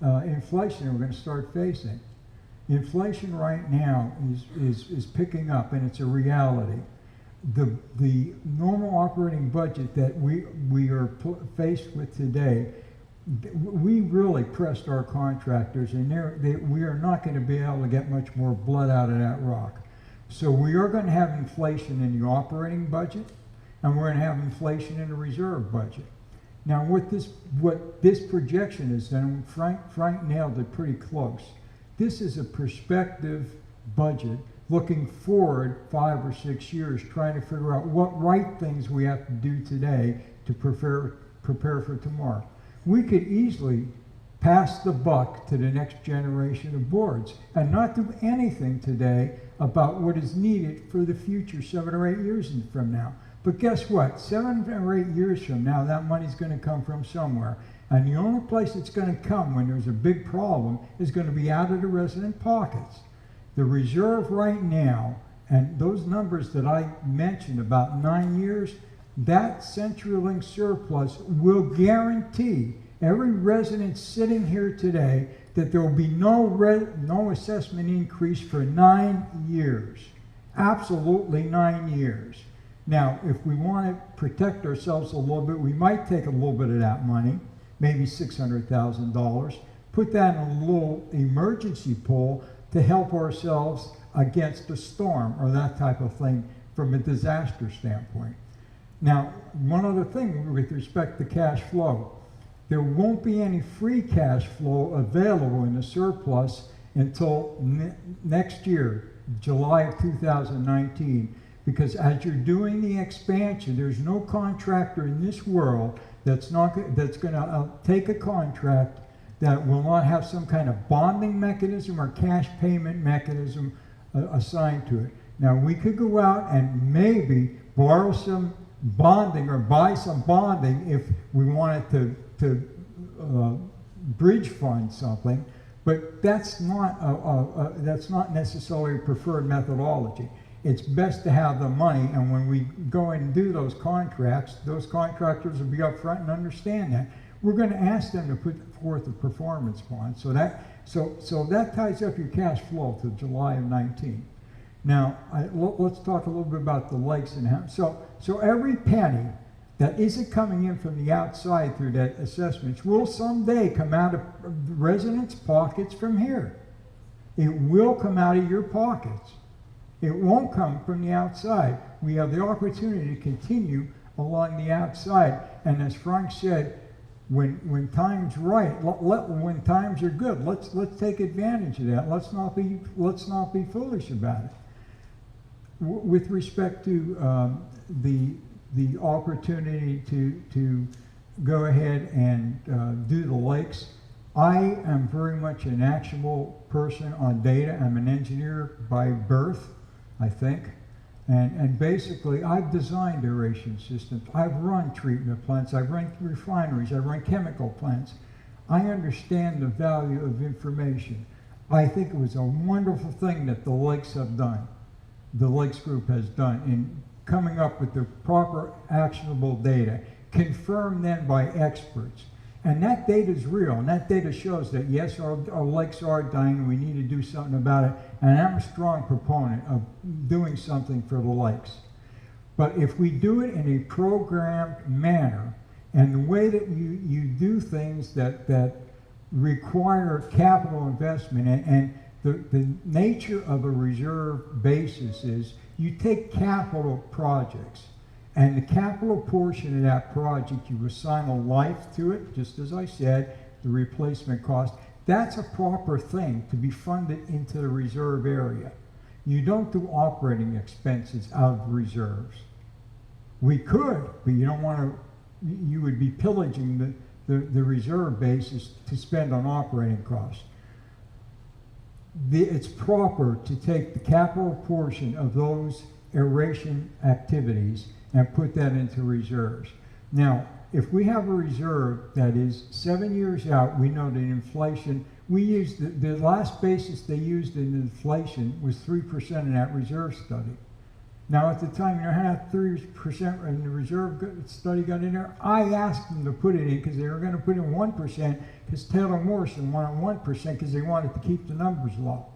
inflation we're going to start facing. Inflation right now is picking up, and it's a reality. The normal operating budget that we are faced with today, we really pressed our contractors, and we are not going to be able to get much more blood out of that rock. So we are going to have inflation in the operating budget, and we're going to have inflation in the reserve budget. Now, what this projection is, and Frank nailed it pretty close. This is a prospective budget looking forward 5 or 6 years, trying to figure out what right things we have to do today to prepare for tomorrow. We could easily pass the buck to the next generation of boards and not do anything today about what is needed for the future 7 or 8 years from now. But guess what? 7 or 8 years from now, that money's going to come from somewhere. And the only place it's going to come when there's a big problem is going to be out of the resident pockets. The reserve right now, and those numbers that I mentioned about 9 years, that CenturyLink surplus will guarantee every resident sitting here today that there will be no assessment increase for 9 years. Absolutely 9 years. Now, if we want to protect ourselves a little bit, we might take a little bit of that money, maybe $600,000, put that in a little emergency pool to help ourselves against a storm or that type of thing from a disaster standpoint. Now, one other thing with respect to cash flow, there won't be any free cash flow available in the surplus until next year, July of 2019, because as you're doing the expansion, there's no contractor in this world that's going to take a contract that will not have some kind of bonding mechanism or cash payment mechanism assigned to it. Now, we could go out and maybe borrow some bonding or buy some bonding if we wanted to bridge fund something, but that's not necessarily a preferred methodology. It's best to have the money, and when we go and do those contracts, those contractors will be upfront and understand that. We're going to ask them to put forth a performance bond, so that ties up your cash flow to July of 19. Now, let's talk a little bit about the lakes and how. So every penny that isn't coming in from the outside through that assessments will someday come out of residents' pockets from here. It will come out of your pockets. It won't come from the outside. We have the opportunity to continue along the outside. And as Frank said, when time's right, when times are good, let's take advantage of that. Let's not be foolish about it. With respect to the opportunity to go ahead and do the lakes, I am very much an actionable person on data. I'm an engineer by birth, I think. And basically, I've designed aeration systems. I've run treatment plants. I've run refineries. I've run chemical plants. I understand the value of information. I think it was a wonderful thing that the Lakes have done, the Lakes Group has done in coming up with the proper actionable data, confirmed then by experts. And that data is real, and that data shows that yes, our lakes are dying, and we need to do something about it, and I'm a strong proponent of doing something for the lakes. But if we do it in a programmed manner, and the way that you do things that require capital investment, and the nature of a reserve basis is you take capital projects, and the capital portion of that project, you assign a life to it, just as I said, the replacement cost. That's a proper thing to be funded into the reserve area. You don't do operating expenses out of reserves. We could, but you don't want to, you would be pillaging the reserve basis to spend on operating costs. It's proper to take the capital portion of those aeration activities and put that into reserves. Now, if we have a reserve that is 7 years out, we know that inflation, we used the last basis they used in inflation was 3% in that reserve study. Now, at the time, you know how 3% in the reserve study got in there? I asked them to put it in because they were going to put in 1% because Taylor Morrison wanted 1% because they wanted to keep the numbers low.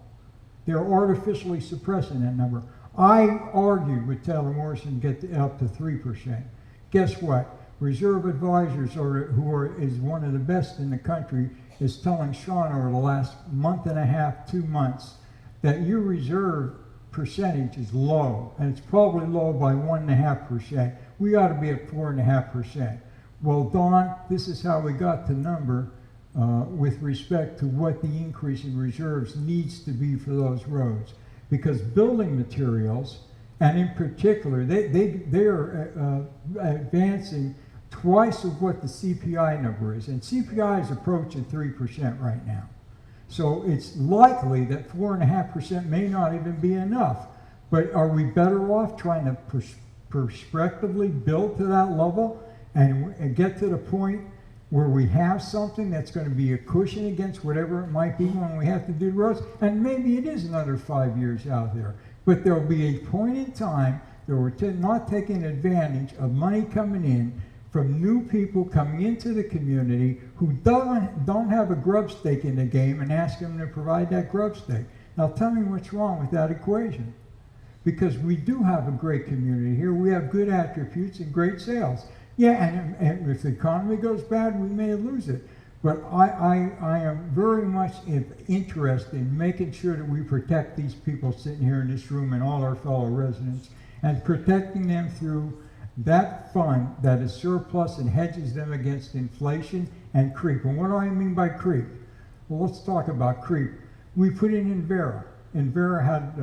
They're artificially suppressing that number. I argued with Taylor Morrison to get up to 3%. Guess what? Reserve Advisors, is one of the best in the country, is telling Sean over the last month and a half, 2 months, that your reserve percentage is low, and it's probably low by 1.5%. We ought to be at 4.5%. Well, Don, this is how we got the number with respect to what the increase in reserves needs to be for those roads. Because building materials, and in particular, they are advancing twice of what the CPI number is. And CPI is approaching 3% right now. So it's likely that 4.5% may not even be enough. But are we better off trying to prospectively build to that level and get to the point where we have something that's going to be a cushion against whatever it might be when we have to do roads? And maybe it is another 5 years out there. But there'll be a point in time that we're not taking advantage of money coming in from new people coming into the community who don't have a grub stake in the game, and ask them to provide that grub stake. Now tell me what's wrong with that equation. Because we do have a great community here. We have good attributes and great sales. Yeah, and if the economy goes bad, we may lose it. But I am very much interested in making sure that we protect these people sitting here in this room and all our fellow residents, and protecting them through that fund that is surplus and hedges them against inflation and creep. And what do I mean by creep? Well, let's talk about creep. We put in Vera. And Vera had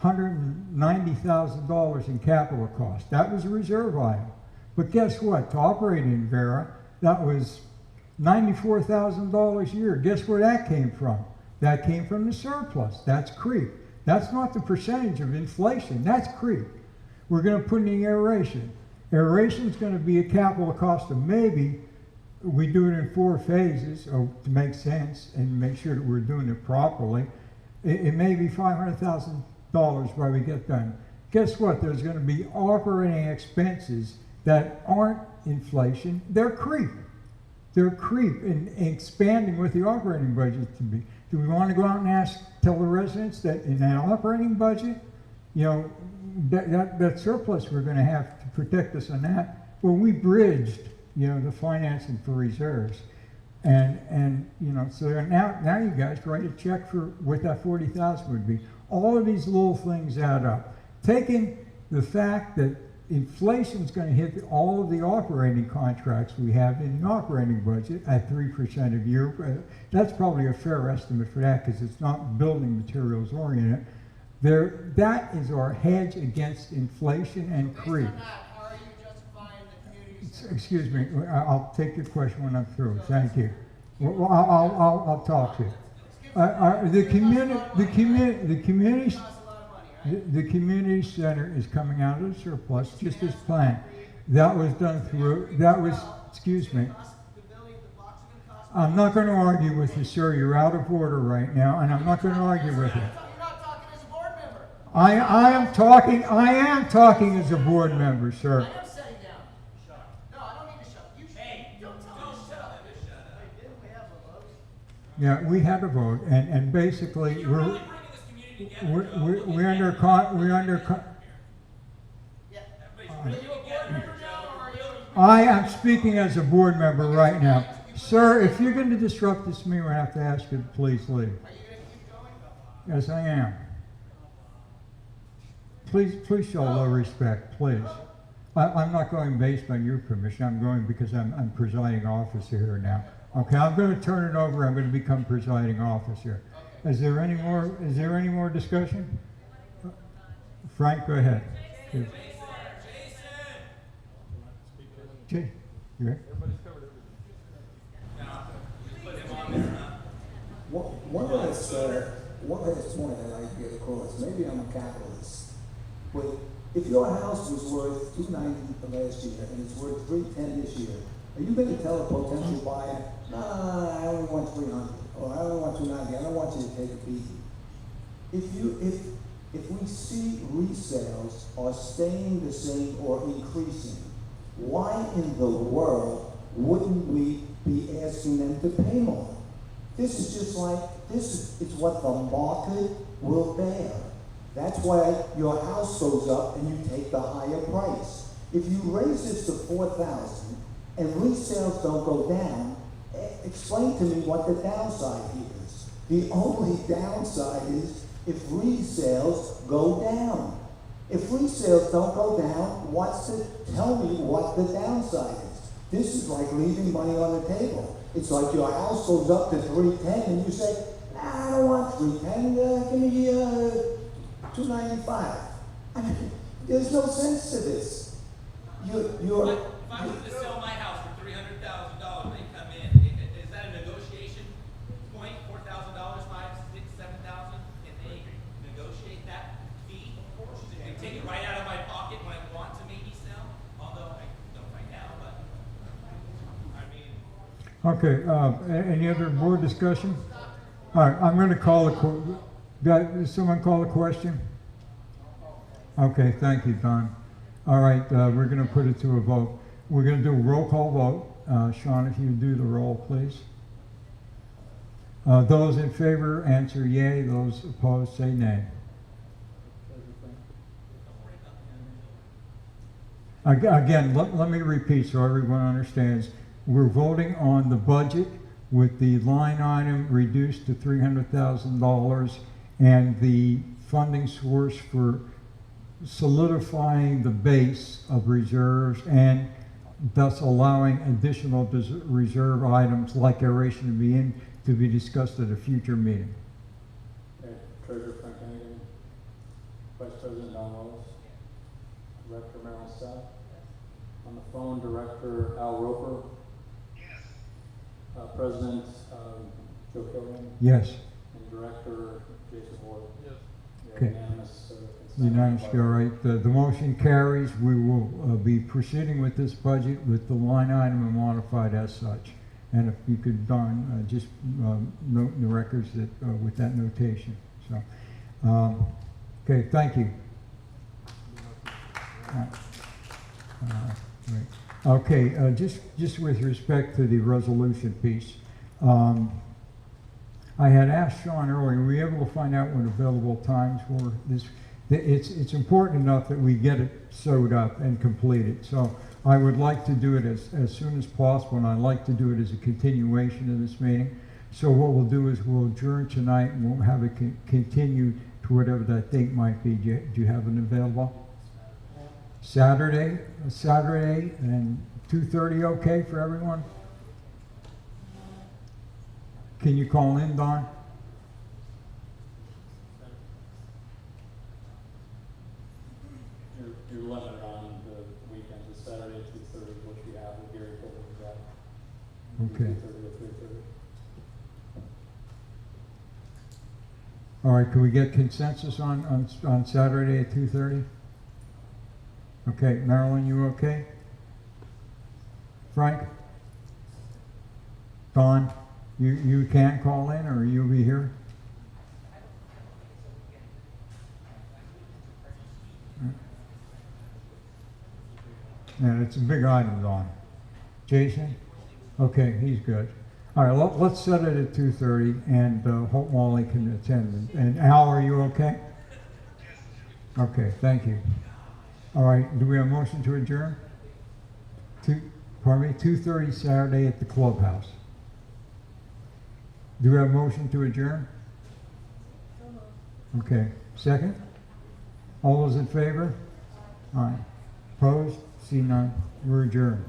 $190,000 in capital cost. That was a reserve item. But guess what? To operate in Vera, that was $94,000 a year. Guess where that came from? That came from the surplus. That's creep. That's not the percentage of inflation. That's creep. We're going to put in aeration. Aeration is going to be a capital cost of maybe, we do it in 4 phases to make sense and make sure that we're doing it properly. It may be $500,000 while we get done. Guess what? There's going to be operating expenses that aren't inflation. They're creep. They're creep in expanding what the operating budget to be. Do we want to go out and tell the residents that in that operating budget, you know, that surplus we're going to have to protect us on that? Well, we bridged, you know, the financing for reserves. And you know, so now you guys write a check for what that 40,000 would be. All of these little things add up. Taking the fact that inflation is going to hit all of the operating contracts we have in the operating budget at 3% a year. That's probably a fair estimate for that because it's not building materials oriented. That is our hedge against inflation and creep. How are you justifying the community's? Excuse me, I'll take your question when I'm through. Thank you. Well, I'll talk to you. The community center is coming out of the surplus, just as planned. That was done through, excuse me. I'm not going to argue with you, sir. You're out of order right now, and I'm not going to argue with you. You're not talking as a board member. I am talking as a board member, sir. I am sitting down. No, I don't need to shut. You don't tell me to shut up. Didn't we have a vote? Yeah, we had a vote, and basically You're really bringing this community together. we're under Yeah. Are you a board member now, or are you? I am speaking as a board member right now. Sir, if you're going to disrupt this meeting, I have to ask you to please leave. Are you going to keep going? Yes, I am. Please show a little respect, please. I'm not going based on your permission. I'm going because I'm presiding officer here now. Okay, I'm going to turn it over. I'm going to become presiding officer. Is there any more discussion? Frank, go ahead. Jason. Jay, you ready? One last point I'd like to get across. Maybe I'm a capitalist, but if your house was worth $290 last year and it's worth $310 this year, are you going to tell a potential buyer, "Nah, I only want $300, or I only want $290. I don't want you to take a beat"? If we see resales are staying the same or increasing, why in the world wouldn't we be asking them to pay more? This is just like, it's what the market will bear. That's why your house goes up and you take the higher price. If you raise this to 4,000 and resales don't go down, explain to me what the downside here is. The only downside is if resales go down. If resales don't go down, tell me what the downside is. This is like leaving money on the table. It's like your house goes up to 310 and you say, nah, I don't want 310, give me 295. I mean, there's no sense to this. If I wanted to sell my house for $300,000, they come in, is that a negotiation point? $4,000, $5,000, $6,000, $7,000? Can they negotiate that fee? They take it right out of my pocket when I want to maybe sell, although I don't right now, but I mean. Okay, any other board discussion? All right, I'm going to call did someone call the question? Okay, thank you, Don. All right, we're going to put it to a vote. We're going to do a roll call vote. Sean, if you do the roll, please. Those in favor answer yay. Those opposed say nay. Again, let me repeat so everyone understands. We're voting on the budget with the line item reduced to $300,000 and the funding source for solidifying the base of reserves and thus allowing additional reserve items like aeration to be discussed at a future meeting. Okay, Treasurer Frank Hannigan, Vice President Don Willis, Director Marilyn Stout, on the phone, Director Al Roper, President Joe Killian, Yes. and Director Jason Ward. Yes. Okay. Unanimous. Unanimous, all right. The motion carries. We will be proceeding with this budget with the line item modified as such. And if you could, Don, just note in the records that with that notation. So, okay, thank you. Right. Okay, just with respect to the resolution piece, I had asked Sean earlier, were we able to find out what available times were? It's important enough that we get it sewed up and completed. So I would like to do it as soon as possible, and I'd like to do it as a continuation of this meeting. So what we'll do is we'll adjourn tonight and we'll have it continue to whatever that date might be. Do you have it available? Saturday and 2:30 okay for everyone? Can you call in, Don? You're limited on the weekends. It's Saturday at 2:30, which we have with Gary Fuller. Okay. 2:30 to 3:30. All right, can we get consensus on Saturday at 2:30? Okay, Marilyn, you okay? Frank? Don, you can call in or you'll be here? Yeah, it's a big item, Don. Jason? Okay, he's good. All right, let's set it at 2:30 and hope Wally can attend. And Al, are you okay? Okay, thank you. All right, do we have a motion to adjourn? 2:30 Saturday at the clubhouse. Do we have a motion to adjourn? Okay, second? All those in favor? Aye. Opposed? See none. We're adjourned.